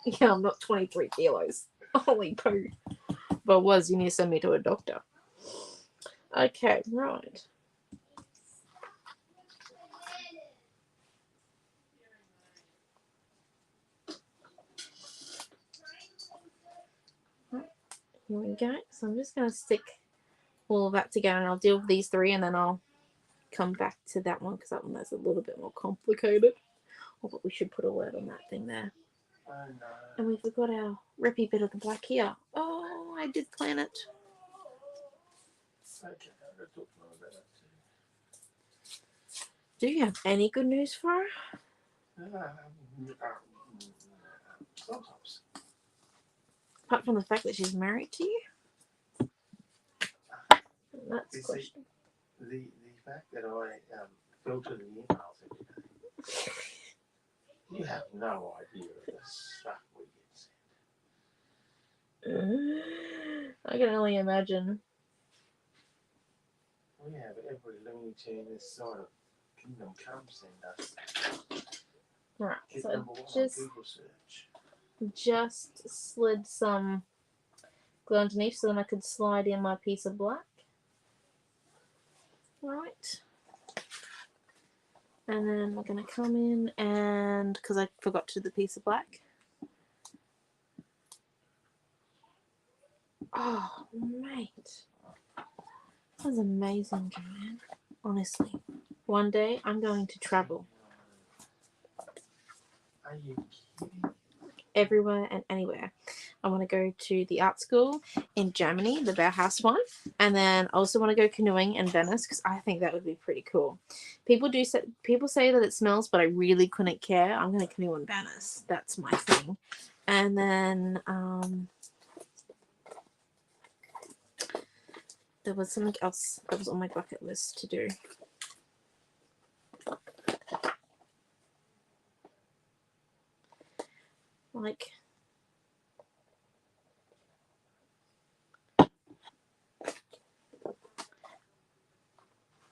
Yeah, I'm not 23 kilos. Holy poo. If I was, you need to send me to a doctor. Okay, right. Here we go. So I'm just going to stick all of that together and I'll deal with these 3 and then I'll come back to that one because that one is a little bit more complicated. Oh, but we should put a word on that thing there. Oh no. And we forgot our rippy bit of the black here. Oh, I did plan it. Okay, I'm going to talk to her about that too. Do you have any good news for her? Sometimes. Apart from the fact that she's married to you? That's a question. The fact that I filter the emails every day, you have no idea of the stuff we get sent. I can only imagine. We have every Looney Tune this sort of Kingdom Come send us. Right, Hit so number 1 on Google search. just slid some glue underneath so then I could slide in my piece of black. Right. And then we're going to come in and, because I forgot to do the piece of black. Oh, mate. That was amazing, Joanne. Honestly. One day I'm going to travel. Are you kidding? Everywhere and anywhere. I want to go to the art school in Germany, the Bauhaus one, and then I also want to go canoeing in Venice because I think that would be pretty cool. People say that it smells, but I really couldn't care. I'm going to canoe in Venice. That's my thing. And then there was something else that was on my bucket list to do. Like, I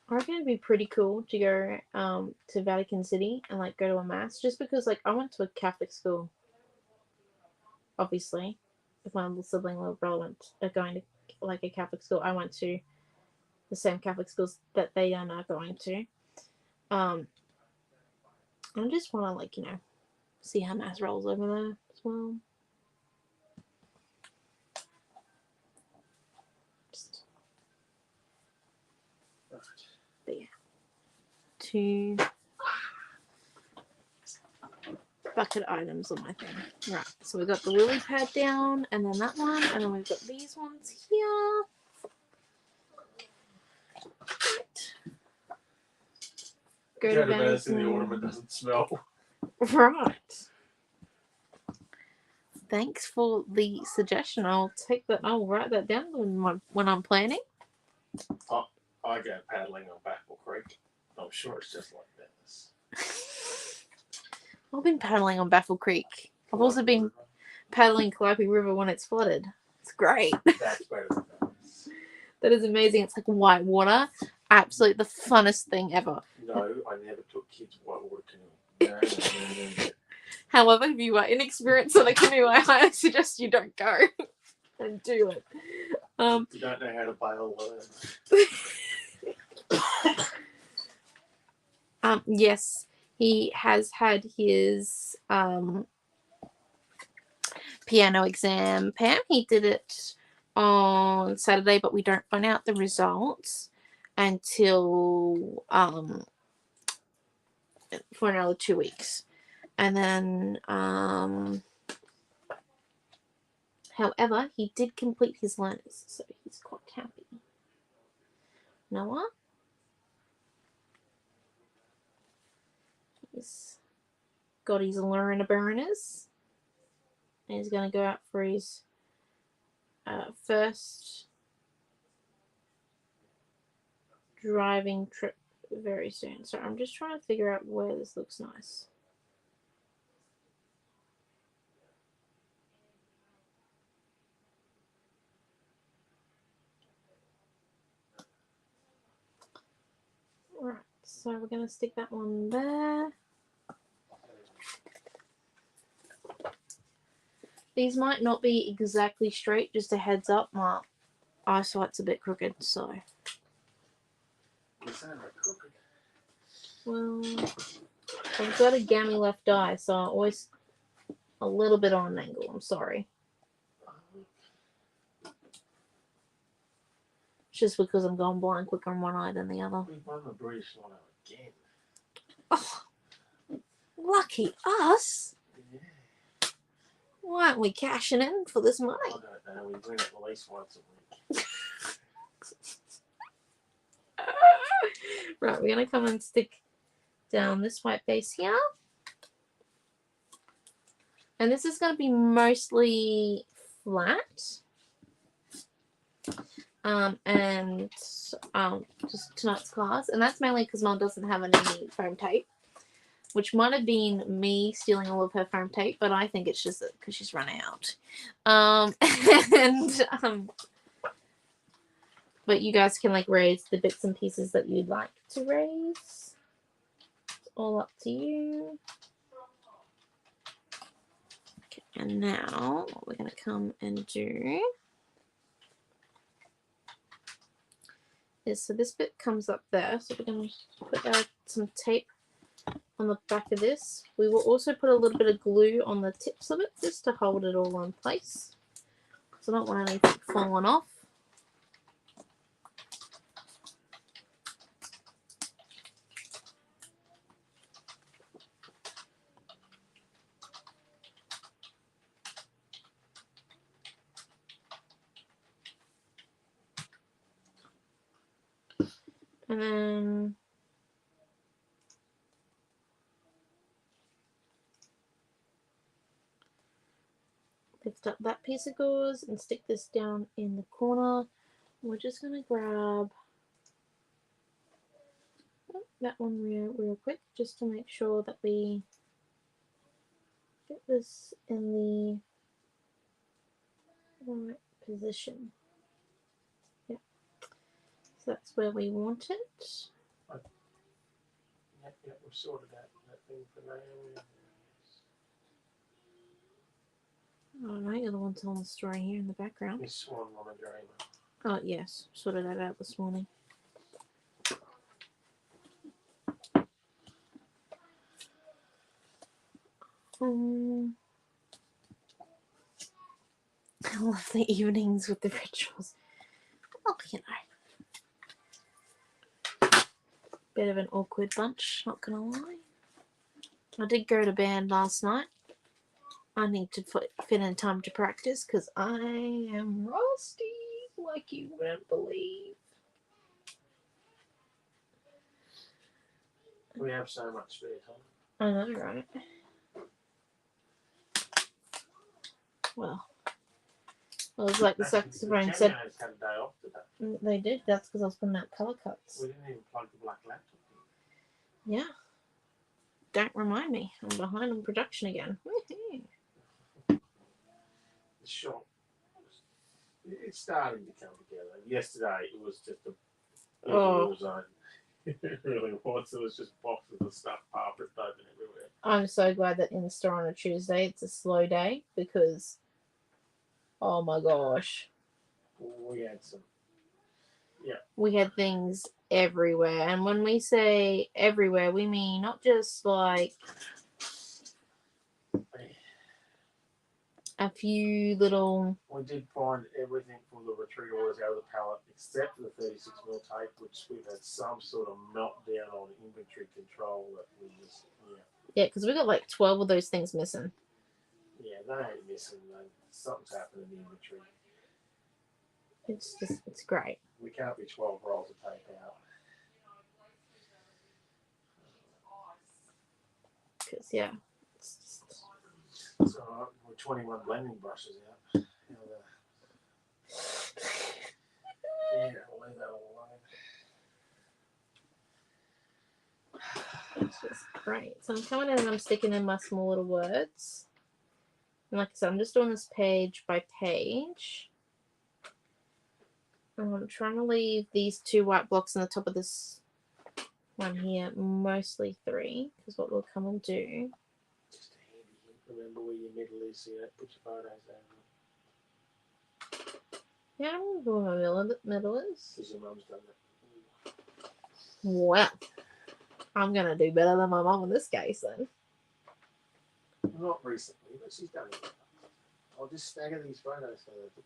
reckon it'd be pretty cool to go to Vatican City and like go to a mass, just because like I went to a Catholic school. Obviously, if my little sibling or brother are going to like a Catholic school, I went to the same Catholic schools that they are now going to. I just want to like see how mass rolls over there as well. But yeah, 2 bucket items on my thing. Right, so we got the lily pad down, and then that one, and then we've got these ones here. Right. Go to Venice in the autumn, it doesn't smell. Right. Thanks for the suggestion. I'll take that. I'll write that down when I'm planning. I go paddling on Baffle Creek. I'm sure it's just like Venice. I've been paddling on Baffle Creek. I've also been paddling Calliope River when it's flooded. It's great. That's better than Venice. That is amazing. It's like white water. Absolutely the funnest thing ever. No, I never took kids whitewater canoeing. No. However, if you are inexperienced on a canoe, I highly suggest you don't go and do it. You don't know how to bail. Yes, he has had his piano exam, Pam. He did it on Saturday, but we don't find out the results until for another 2 weeks. And then however, he did complete his learners, so he's quite happy. Noah? He's got his learner burners. And he's going to go out for his first driving trip very soon. So I'm just trying to figure out where this looks nice. Alright, so we're going to stick that one there. These might not be exactly straight, just a heads up. My eyesight's a bit crooked, so. You sound like crooked. Well, I've got a gammy left eye, so I'm always a little bit on an angle. I'm sorry. It's just because I'm going blind quicker on one eye than the other. We won the British Lotto again. Oh, lucky us! Yeah. Why aren't we cashing in for this money? I don't know. We win at least once a week. Right, we're going to come and stick down this white base here. And this is going to be mostly flat. And just tonight's class. And that's mainly because Mum doesn't have any foam tape. Which might have been me stealing all of her foam tape, but I think it's just because she's run out. But you guys can like raise the bits and pieces that you'd like to raise. It's all up to you. Okay, and now what we're going to come and do is, so this bit comes up there. So we're going to put some tape on the back of this. We will also put a little bit of glue on the tips of it just to hold it all in place. So I don't want anything falling off. And then lift up that piece of gauze and stick this down in the corner. We're just going to grab that one real quick just to make sure that we get this in the right position. Yeah, so that's where we want it. Yep, we've sorted out that thing for Naomi. Oh no, you're the one telling the story here in the background. Miss Swan on a dreamer. Oh yes, sorted that out this morning. I love the evenings with the rituals. Oh, you know. Bit of an awkward bunch, not gonna lie. I did go to band last night. I need to fit in time to practice because I am rusty like you wouldn't believe. We have so much spare time. I know, right? Well, it was like the saxophone said. Had a day off today. They did. That's because I was putting out colour cuts. We didn't even plug the black laptop in. Yeah. Don't remind me. I'm behind on production again. The shop, it's starting to come together. Yesterday it was just a war zone. It really was. It was just boxes of stuff, carpet open everywhere. I'm so glad that in store on a Tuesday it's a slow day because, oh my gosh. We had some. Yeah. We had things everywhere. And when we say everywhere, we mean not just like a few little... We did find everything from the retreat orders out of the pallet except for the 36mm tape, which we've had some sort of meltdown on inventory control that we just, Yeah, because we got like 12 of those things missing. Yeah, they ain't missing. Something's happened in the inventory. It's great. We can't be 12 rolls of tape out. Because, yeah. It's alright, we're 21 blending brushes out. Yeah, I'll leave that all alone. It's just great. So I'm coming in and I'm sticking in my small little words. And like I said, I'm just doing this page by page. And I'm trying to leave these 2 white blocks on the top of this one here, mostly 3, because what we'll come and do. Just a handy hint. Remember where your middle is, so you don't put your photos over. Yeah, I don't know where my middle is. Because your mum's done that. Well, I'm going to do better than my mum in this case then. Not recently, but she's done it. I'll just stagger these photos so they look good.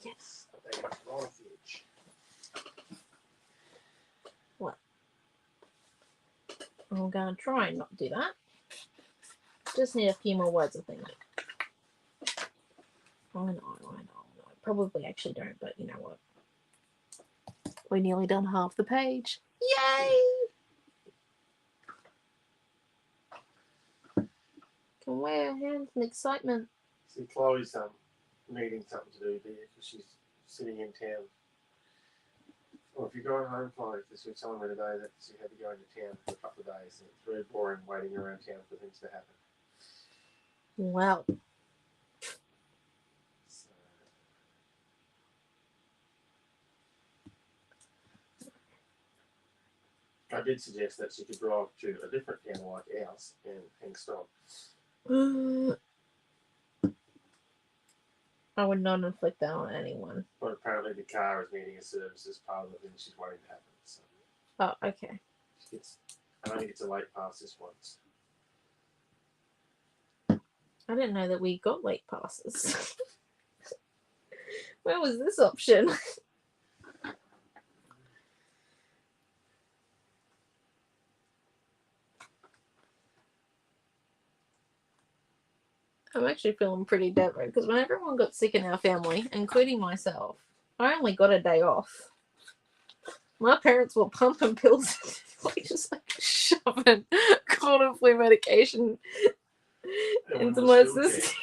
Yes. They got right off the edge. What? I'm going to try and not do that. Just need a few more words, I think. I know. Probably actually don't, but you know what? We're nearly done half the page. Yay! Can wear our hands in excitement. See, Chloe's needing something to do there because she's sitting in town. Well, if you're going home, Chloe, because you're telling me today that you had to go into town for a couple of days, and it's very boring waiting around town for things to happen. Well. So, I did suggest that she could drive to a different town like ours and hang stock. I would not inflict that on anyone. But apparently the car is needing a service as part of the thing she's waiting to happen. So Oh, okay. I only get to late pass this once. I didn't know that we got late passes. Where was this option? I'm actually feeling pretty desperate because when everyone got sick in our family, including myself, I only got a day off. My parents were pumping pills. Just like, shh. shoving cold and flu medication into my system,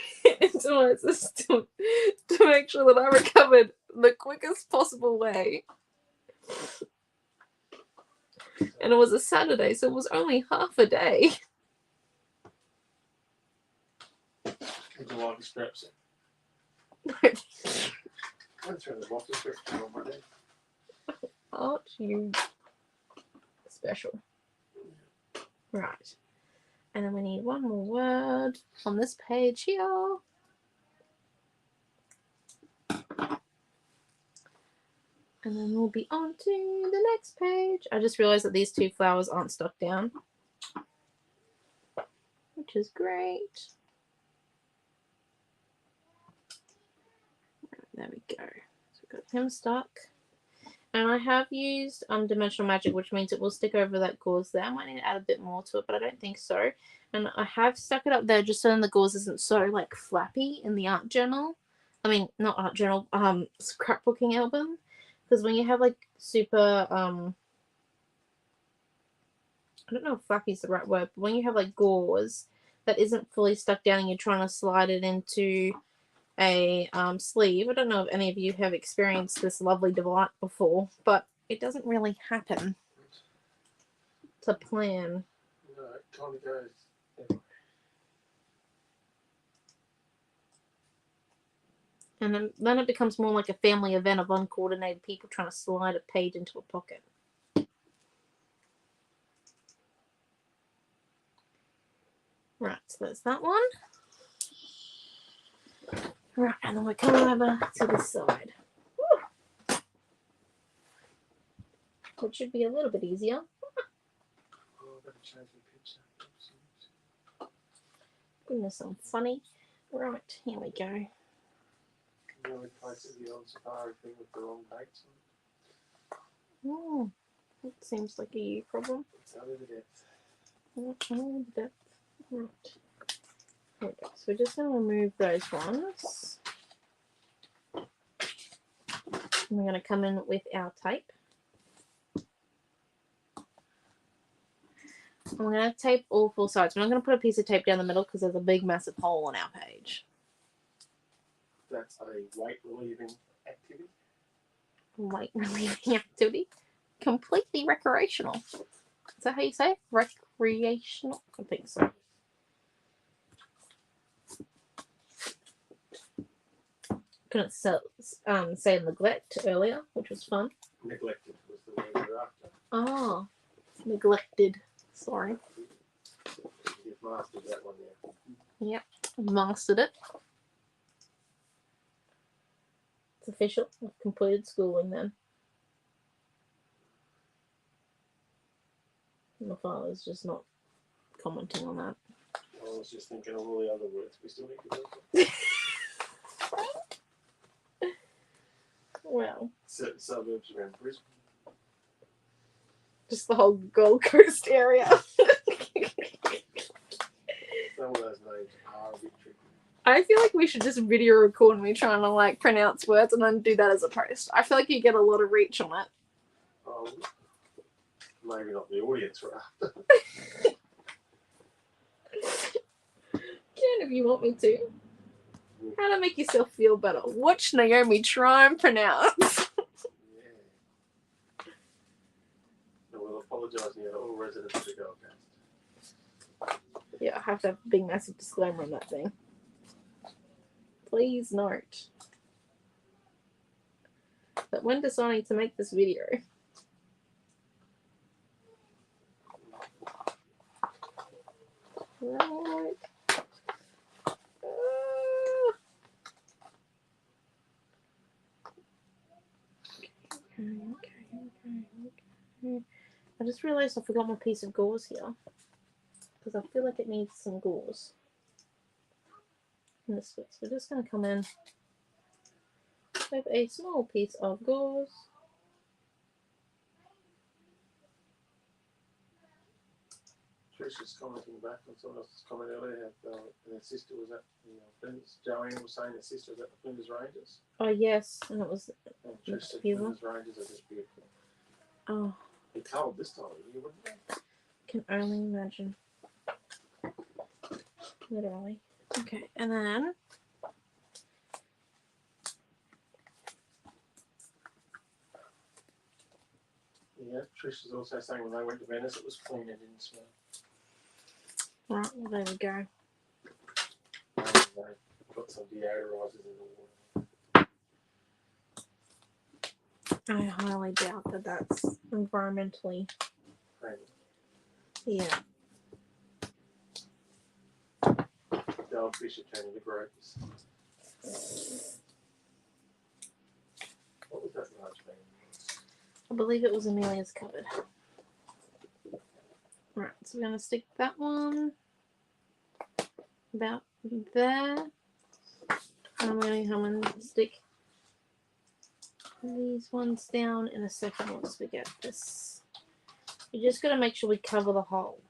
to make sure that I recovered the quickest possible way. And it was a Saturday, so it was only half a day. Did you like the straps? I'm trying to watch the straps on my day. Aren't you special? Right. And then we need one more word on this page here. And then we'll be on to the next page. I just realized that these two flowers aren't stuck down, which is great. There we go. So we've got him stuck. And I have used Dimensional Magic, which means it will stick over that gauze there. I might need to add a bit more to it, but I don't think so. And I have stuck it up there just so then the gauze isn't so like flappy in the art journal. I mean, not art journal, scrapbooking album. Because when you have like super, I don't know if flappy is the right word, but when you have like gauze that isn't fully stuck down and you're trying to slide it into a sleeve. I don't know if any of you have experienced this lovely delight before, but it doesn't really happen to plan. No, it kind of goes. And then it becomes more like a family event of uncoordinated people trying to slide a page into a pocket. Right, so that's that one. Right, and then we're coming over to the side. Woo. Which should be a little bit easier. Oh, I've got to change the picture. Goodness, I'm funny. Right, here we go. You know, we posted the old safari thing with the wrong dates on. Oh, that seems like a you problem. It's out of the depth. Right. Here we go. So we're just going to remove those ones. And we're going to come in with our tape. And we're going to tape all four sides. We're not going to put a piece of tape down the middle because there's a big massive hole on our page. That's a weight relieving activity. Weight relieving activity. Completely recreational. Is that how you say it? Recreational? I think so. Couldn't say neglect earlier, which was fun. Neglected was the word we were after. Oh, neglected. Sorry. You've mastered that one now. Yep, mastered it. It's official. I've completed schooling then. My father's just not commenting on that. I was just thinking of all the other words we still need to work on. Well, Certain suburbs around Brisbane. just the whole Gold Coast area. Some of those names are a bit tricky. I feel like we should just video record me trying to like pronounce words and then do that as a post. I feel like you get a lot of reach on it. Maybe not the audience, right? Can if you want me to. How to make yourself feel better. Watch Naomi try and pronounce. Yeah. I will apologise to all residents of the Gold Coast. Yeah, I have to have a big massive disclaimer on that thing. Please note that when deciding to make this video, right. Okay. I just realised I forgot my piece of gauze here. Because I feel like it needs some gauze. In this bit. So we're just going to come in with a small piece of gauze. Tricia's commenting back on someone else's comment earlier how her sister was at the Flinders. Joanne was saying her sister was at the Flinders Rangers. Oh, yes. And it was And Trish said beautiful. Flinders Rangers are just beautiful. Oh. It's cold this time of year, wouldn't it? can only imagine. Literally. Okay, and then Yeah, Trish was also saying when they went to Venice it was clean and didn't smell. right, well, there we go. And they got some deodorizers in the water. I highly doubt that that's environmentally. Friendly. Yeah. The old fish are turning to grapes. What was that large thing? I believe it was Amelia's cupboard. Right, so we're going to stick that one about there. And I'm going to come and stick these ones down in a second once we get this. You just got to make sure we cover the hole.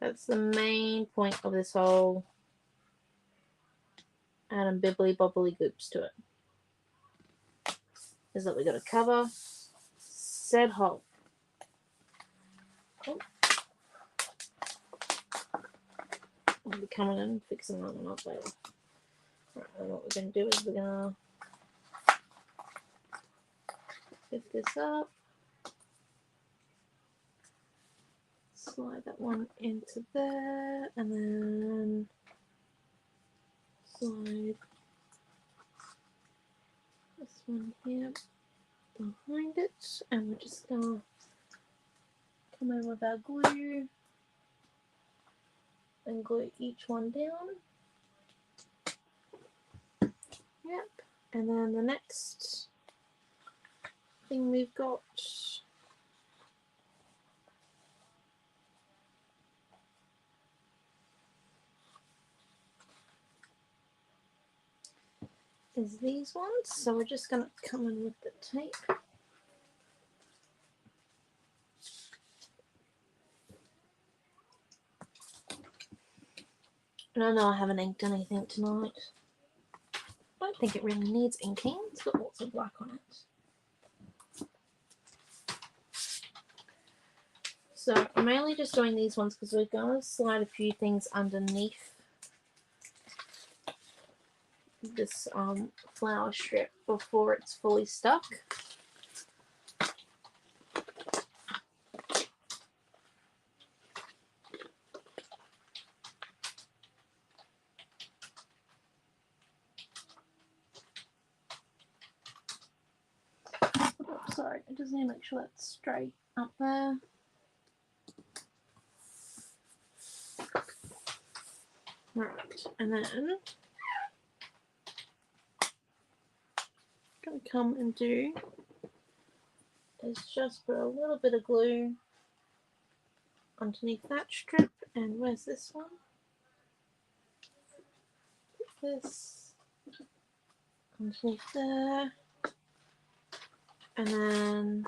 That's the main point of this whole adding bibbly bobbly goops to it. Is that we got to cover said hole. Oh. I'll be coming in and fixing that one up later. Right, and what we're going to do is we're going to lift this up, slide that one into there, and then slide this one here behind it, and we're just going to come in with our glue and glue each one down. Yep, and then the next thing we've got is these ones, so we're just going to come in with the tape. And I know I haven't inked anything tonight. I don't think it really needs inking. It's got lots of black on it. So I'm mainly just doing these ones because we're going to slide a few things underneath this flower strip before it's fully stuck. Oops, sorry, I just need to make sure that's straight up there. Right, and then I'm going to come and do is just put a little bit of glue underneath that strip. And where's this one? Put this underneath there, and then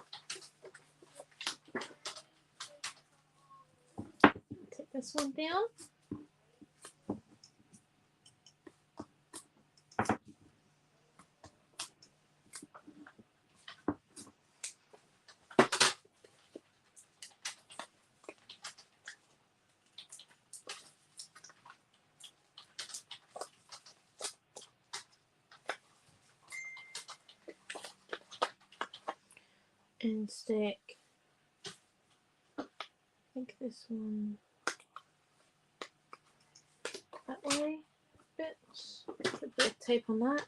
take this one down. And stick, I think this one that way a bit. Put a bit of tape on that.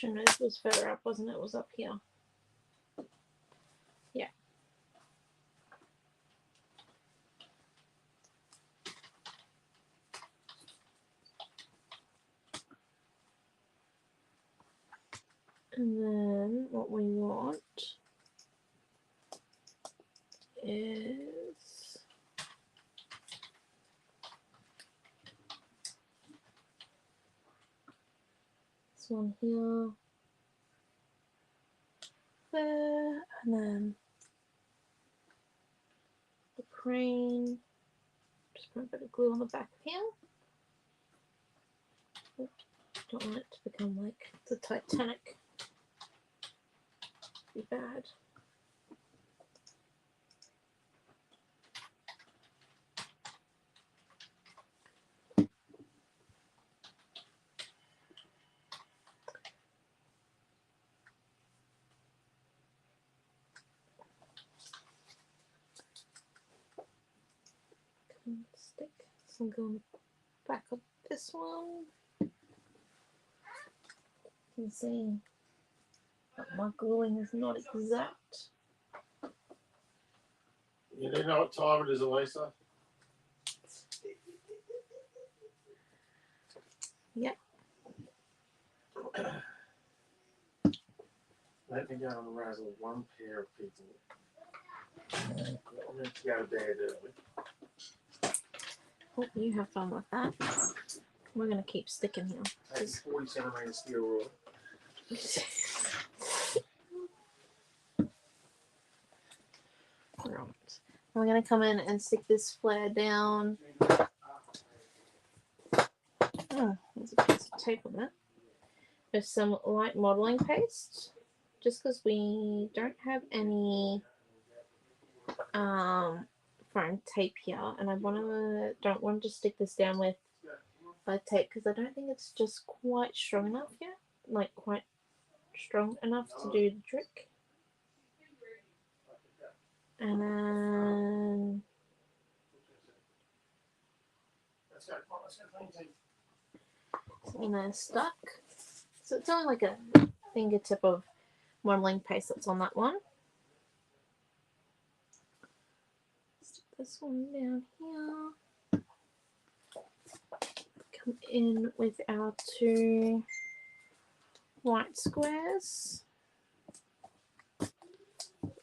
Actually, no, this was further up, wasn't it? It was up here. Yeah. And then what we want is one here, there, and then the crane. Just put a bit of glue on the back here. Don't want it to become like the Titanic. Be bad. Stick some glue on the back of this one. You can see that my gluing is not exact. You do know what time it is, Elisa? Yep. Let me go and razzle one pair of people. I'm meant to go to bed early. Hope you have fun with that. We're going to keep sticking here. Take 40 centimetre steel rod. Right. We're going to come in and stick this flare down. Oh, there's a piece of tape on that. With some light modelling paste. Just because we don't have any foam tape here, and I don't want to stick this down with tape because I don't think it's just quite strong enough yet. Like quite strong enough to do the trick. And then and then stuck. So it's only like a fingertip of modelling paste that's on that one. Stick this one down here. Come in with our two white squares.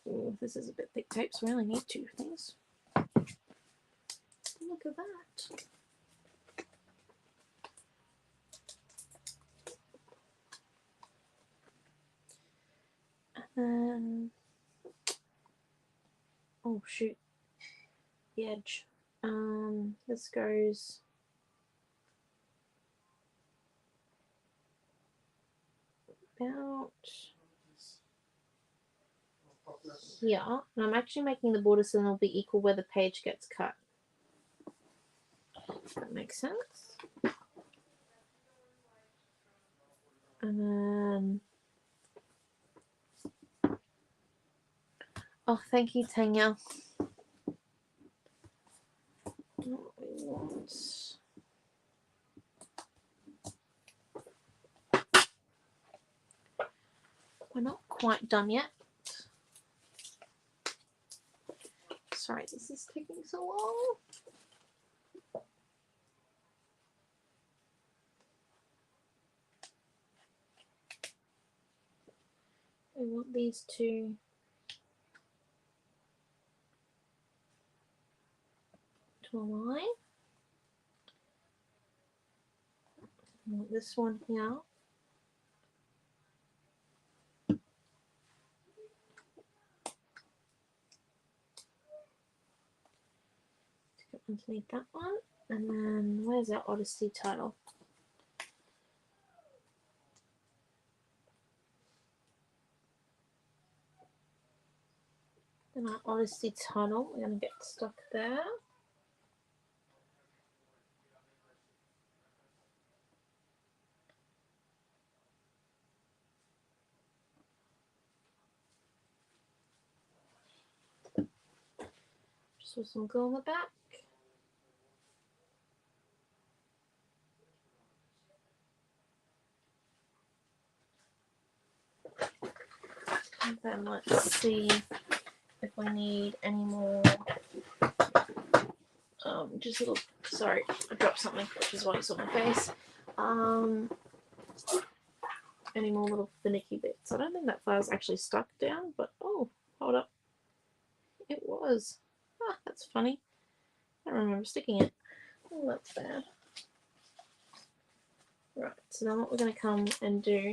Ooh, this is a bit thick tape, so we only need two things. Look at that. And then, oh shoot, the edge. This goes about here, and I'm actually making the border so they'll be equal where the page gets cut. If that makes sense. And then, oh, thank you, Tanya. What we want. We're not quite done yet. Sorry, this is taking so long. We want these two to align. We want this one here. Stick it underneath that one. And then where's our Odyssey title? And our Odyssey tunnel, we're going to get stuck there. Just with some glue on the back. And then let's see if we need any more. Just a little. Sorry, I dropped something, which is why it's on my face. Any more little finicky bits? I don't think that flower's actually stuck down, but oh, hold up, it was. Ah, that's funny. I don't remember sticking it. Oh, that's bad. Right, so now what we're going to come and do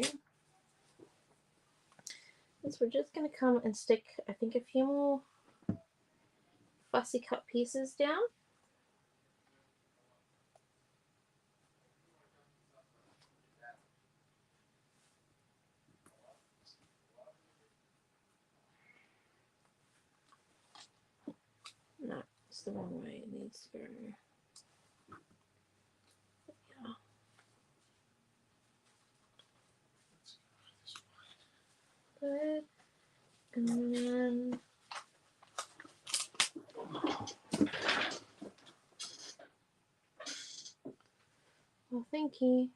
is we're just going to come and stick, I think, a few more fussy cut pieces down. No, it's the wrong way. It needs to go. Yeah. Good. And then well, thank you.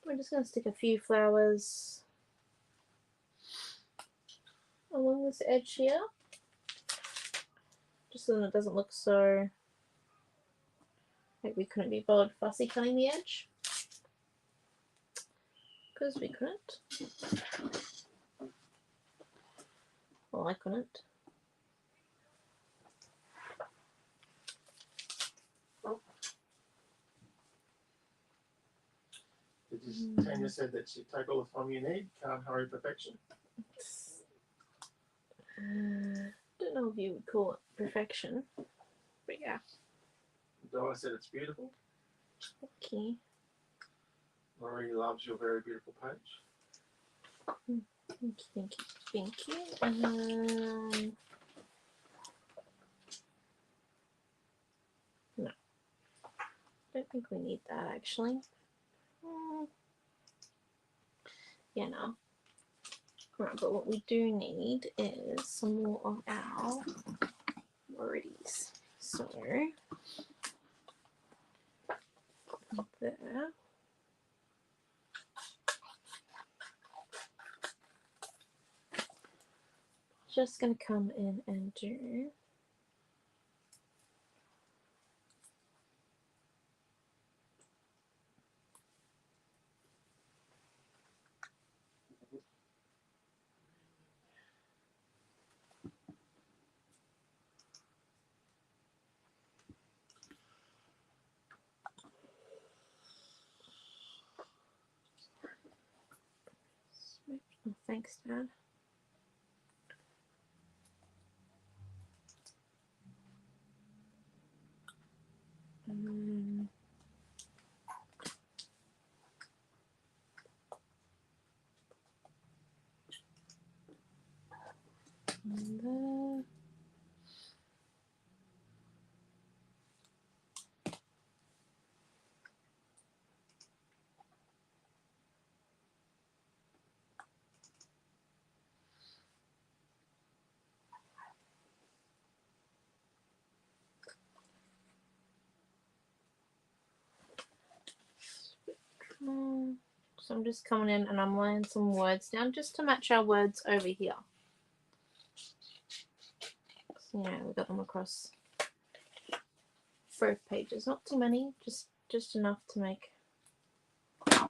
We're just going to stick a few flowers along this edge here, just so that it doesn't look so like we couldn't be bothered fussy cutting the edge, because we couldn't. Well, I couldn't. Tanya said that she'd take all the time you need, can't hurry perfection. Don't know if you would call it perfection, but yeah. Dora said it's beautiful. Okay. Marie loves your very beautiful page. Thank you, thank you, thank you. And then no, don't think we need that actually. Yeah, no. Right, but what we do need is some more of our wordies. So there. Just gonna come in and do oh, thanks, Dad. And there. So I'm just coming in and I'm laying some words down just to match our words over here. So yeah, we got them across both pages. Not too many, just enough to make a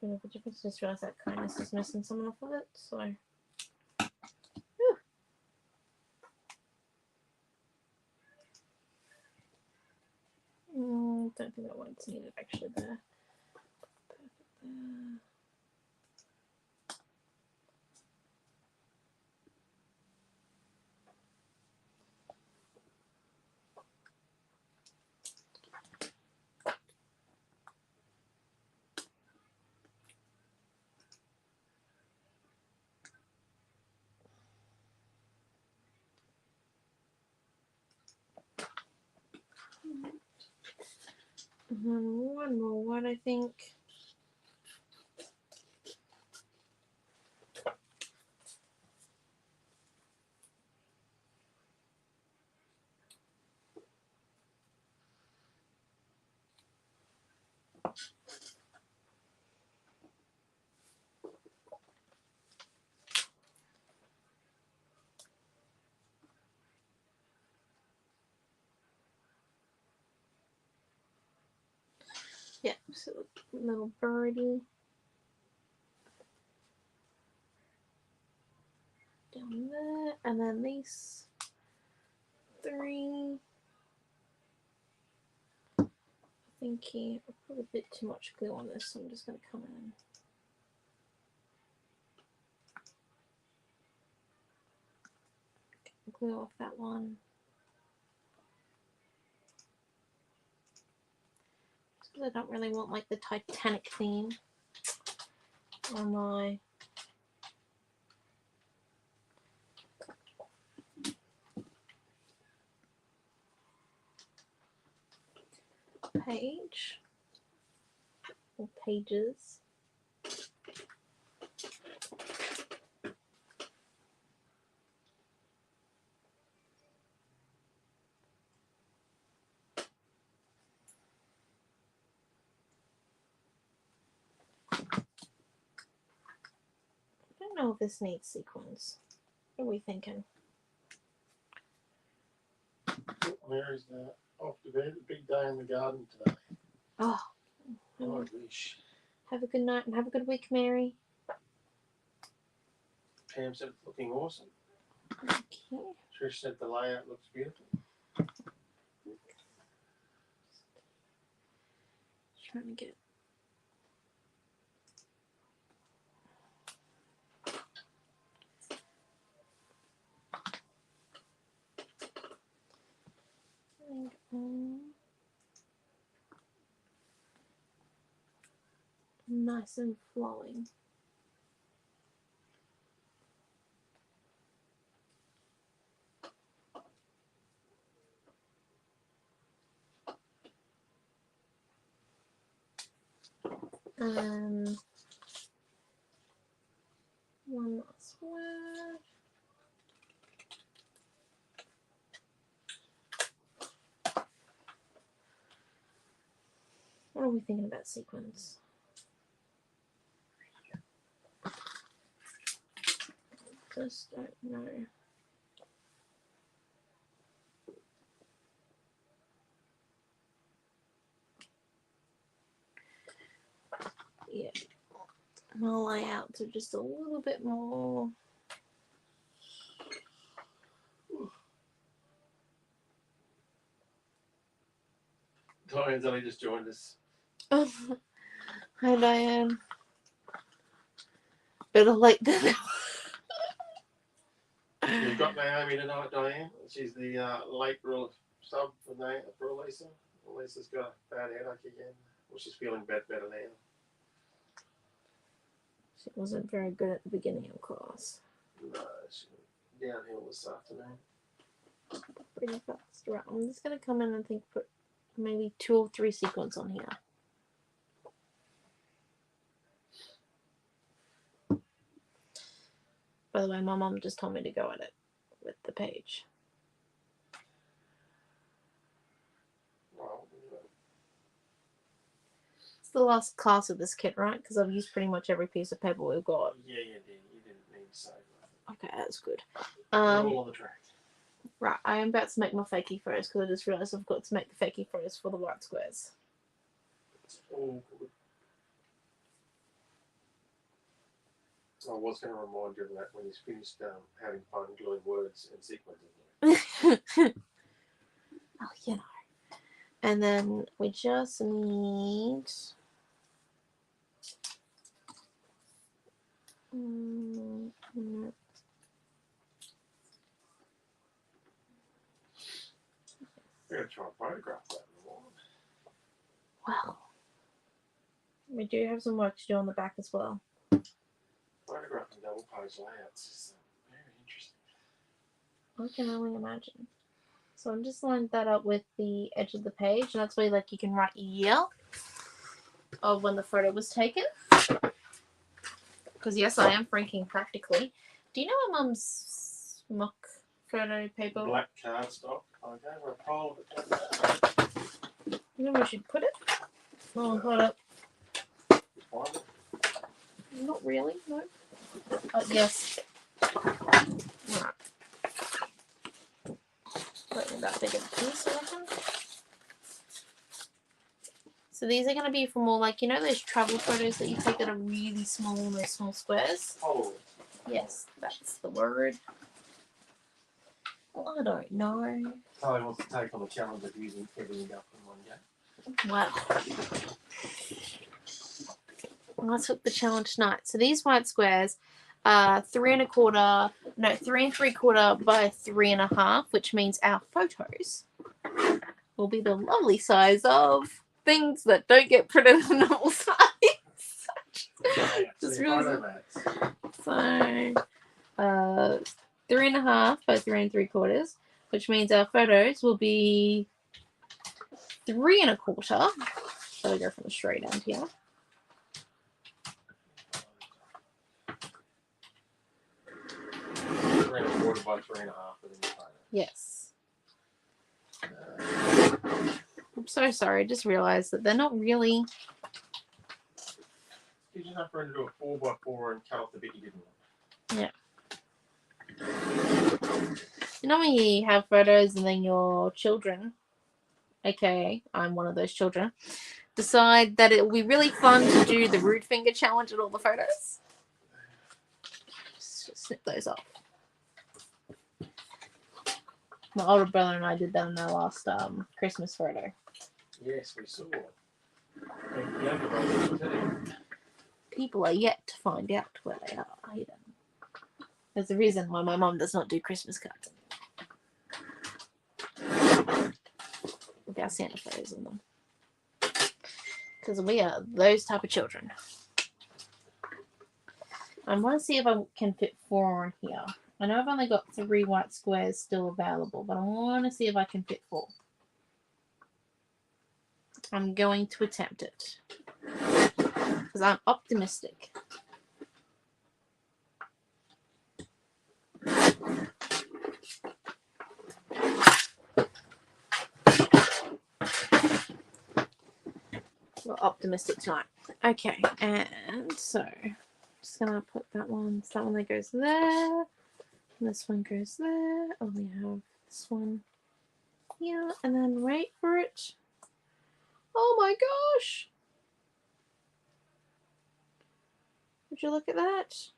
bit of a difference. Just realised that kindness is missing some off of it, so don't think that one's needed actually there. Perfect there. And then one more word, I think. Yeah, so little birdie. down there, and then these 3. I think I put a bit too much glue on this, so I'm just going to come in. Glue off that one. Just because I don't really want like the Titanic theme on my page or pages. I don't know if this needs sequins. What are we thinking? Mary's off to bed. A big day in the garden today. Oh, I wish. have a good night and have a good week, Mary. Pam said it's looking awesome. Okay. Trish said the layout looks beautiful. Trying to get nice and flowing. One last word. What are we thinking about sequins? Just don't know. Yeah. My layouts are just a little bit more. Diane's only just joined us. Hi, Diane. Better late than never. We've got Naomi tonight, Diane. She's the late sub for Lisa. Lisa's got a bad headache again. Well, she's feeling better now. She wasn't very good at the beginning of class. No, she went downhill this afternoon. Pretty fast. Right, I'm just going to come in and put maybe 2 or 3 sequins on here. By the way, my mom just told me to go at it with the page. Well, It's the last class of this kit, right? Because I've used pretty much every piece of paper we've got. yeah, you didn't need to say that. Okay, that's good. We're all on the track. Right, I am about to make my fakey photos because I just realised I've got to make the fakey photos for the white squares. It's all good. I was going to remind you of that when he's finished having fun gluing words and sequences. Oh, you know. And then we just need I'm going to try and photograph that in the morning. well, we do have some work to do on the back as well. Photographing double page layouts is very interesting. I can only imagine. So I'm just lined that up with the edge of the page, and that's where like you can write year of when the photo was taken. Because yes, I am freaking practically. Do you know my mum's mock photo paper? Black cardstock. I gave her a pile of it. You know where we should put it? Oh, hold up. Find it. Not really, no. Yes. Alright. Put in that bigger piece, I reckon. So these are going to be for more like, you know those travel photos that you take that are really small, those small squares? Oh. Yes, that's the word. Well, I don't know. Charlie wants to take on the challenge of using everything up in one go. Wow. I took the challenge tonight. So these white squares are 3 3/4 by 3 1/2, which means our photos will be the lovely size of things that don't get printed in normal size. Just really so 3 1/2 by 3 3/4, which means our photos will be 3 1/4. So we go from the straight end here. 3 1/4 by 3 1/2 within the photo. Yes. I'm so sorry. I just realized that they're not really. You just have to do a 4 by 4 and cut off the bit you didn't want. Yeah. You know when you have photos and then your children, aka I'm one of those children, decide that it will be really fun to do the root finger challenge in all the photos? Just snip those off. My older brother and I did that in our last Christmas photo. Yes, we saw it. And the younger brother too. People are yet to find out where they are hidden. There's a reason why my mum does not do Christmas cards with our Santa photos in them. Because we are those type of children. I want to see if I can fit 4 on here. I know I've only got 3 white squares still available, but I want to see if I can fit 4. I'm going to attempt it. Because I'm optimistic. We're optimistic tonight. Okay, and so I'm just gonna put that one that goes there. And this one goes there. Oh, we have this one here, and then wait for it. Oh my gosh! Would you look at that?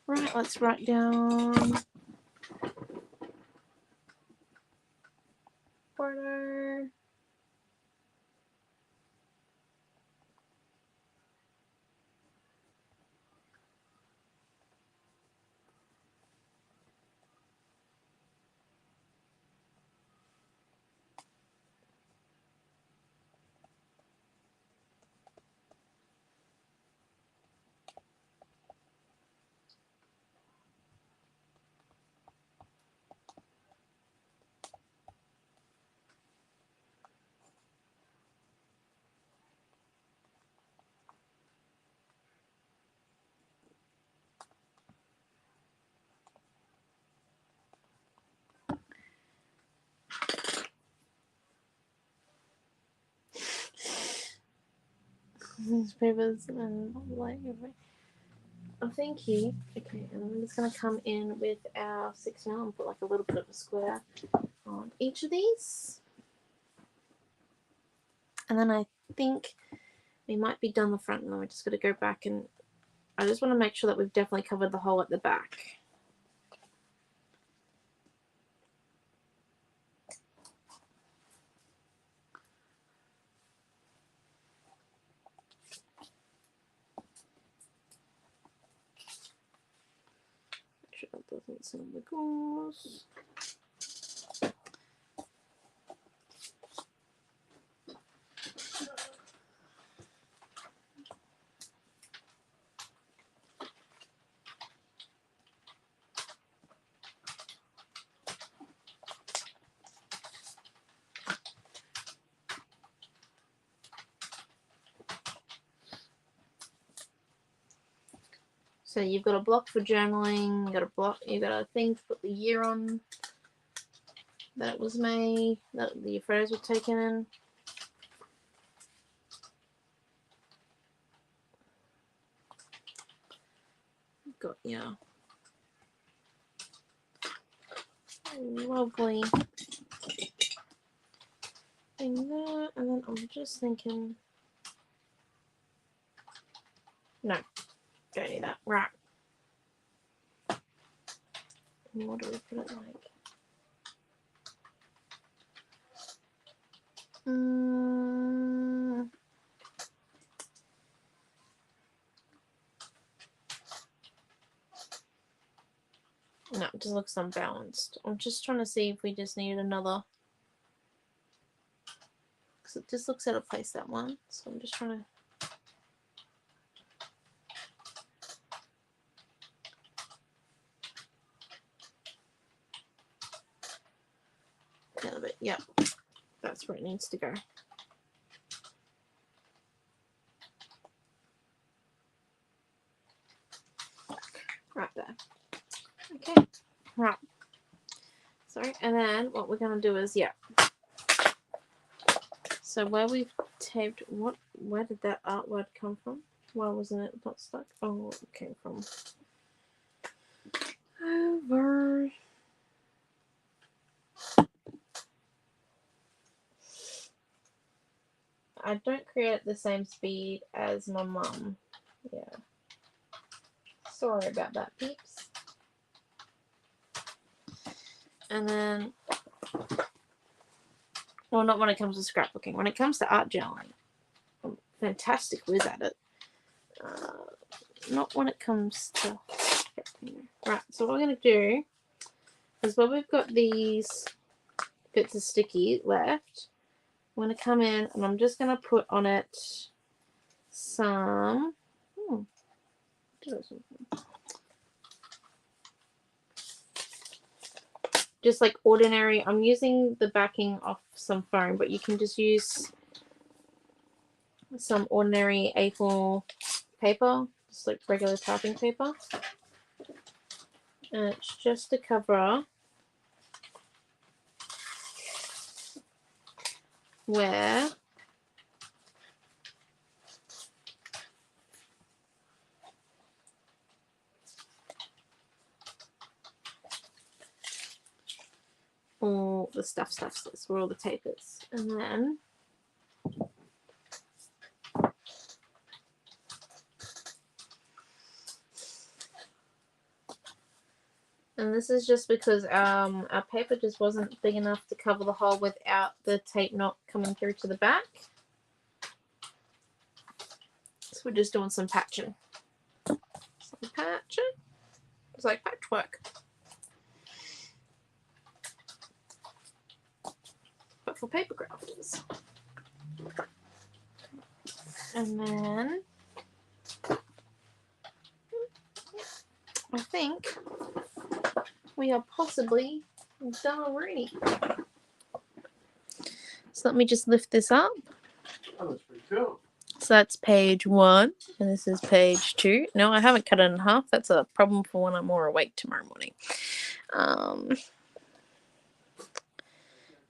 Right, let's write down order. Newspapers and like. Oh, thank you. Okay, and I'm just going to come in with our 6 and put like a little bit of a square on each of these. And then I think we might be done the front, and then we're just going to go back, and I just want to make sure that we've definitely covered the hole at the back. Make sure that doesn't sound the gauze. So you've got a block for journaling, you've got a thing to put the year on that it was made, that your photos were taken in. Got your lovely thing there, and then I'm just thinking, no, don't need that. Right. What do we put it like? No, it just looks unbalanced. I'm just trying to see if we just need another. Because it just looks out of place, that one. So I'm just trying to. A little bit. Yep. That's where it needs to go. Right there. Okay. Right. Sorry. And then what we're going to do is, yeah. So where we've taped, where did that artwork come from? Why wasn't it not stuck? Oh, it came from over. I don't create at the same speed as my mum. Yeah. Sorry about that, peeps. And then, well, not when it comes to scrapbooking. When it comes to art journaling, I'm fantastic whiz at it. Not when it comes to scrapbooking. Right, so what we're going to do is where we've got these bits of sticky left, I'm going to come in and I'm just going to put on it some... just like ordinary, I'm using the backing off some foam, but you can just use some ordinary A4 paper, just like regular typing paper. And it's just to cover where all the stuff is, where all the tape is. And then this is just because our paper just wasn't big enough to cover the hole without the tape not coming through to the back. So we're just doing some patching. Some patching. It's like patchwork. But for paper crafters. And then I think we are possibly done already. So let me just lift this up. That looks pretty cool. So that's page 1, and this is page 2. No, I haven't cut it in half. That's a problem for when I'm more awake tomorrow morning.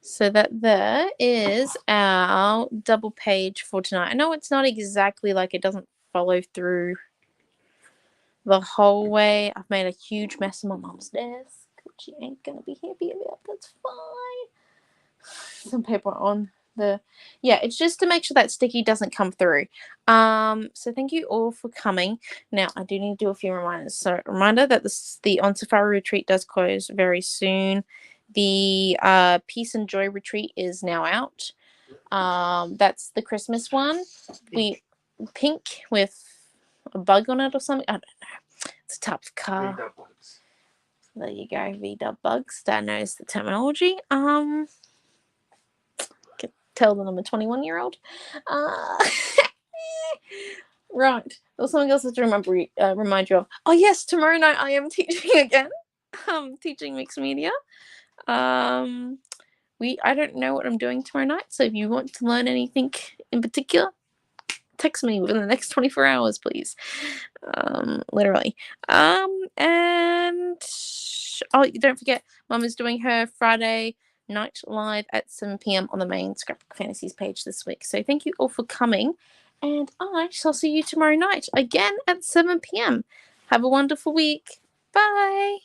So that there is our double page for tonight. I know it's not exactly like, it doesn't follow through the whole way. I've made a huge mess of my mum's desk, which she ain't gonna be happy about. That's fine. Some paper on the, yeah, it's just to make sure that sticky doesn't come through. So thank you all for coming. Now I do need to do a few reminders. So reminder that the On Safari retreat does close very soon. The Peace and Joy retreat is now out. That's the Christmas one. Pink with a bug on it or something. I don't know. It's a type of car. There you go, V-dub bugs. That knows the terminology. Can tell that I'm a 21-year-old. Right. There's something else to remind you of. Oh yes, tomorrow night I am teaching again. Teaching mixed media. I don't know what I'm doing tomorrow night, so if you want to learn anything in particular, text me within the next 24 hours, please. Literally. And oh, don't forget, Mum is doing her Friday night live at 7 p.m. on the main Scrapbook Fantasies page this week. So thank you all for coming, and I shall see you tomorrow night again at 7 p.m. Have a wonderful week. Bye.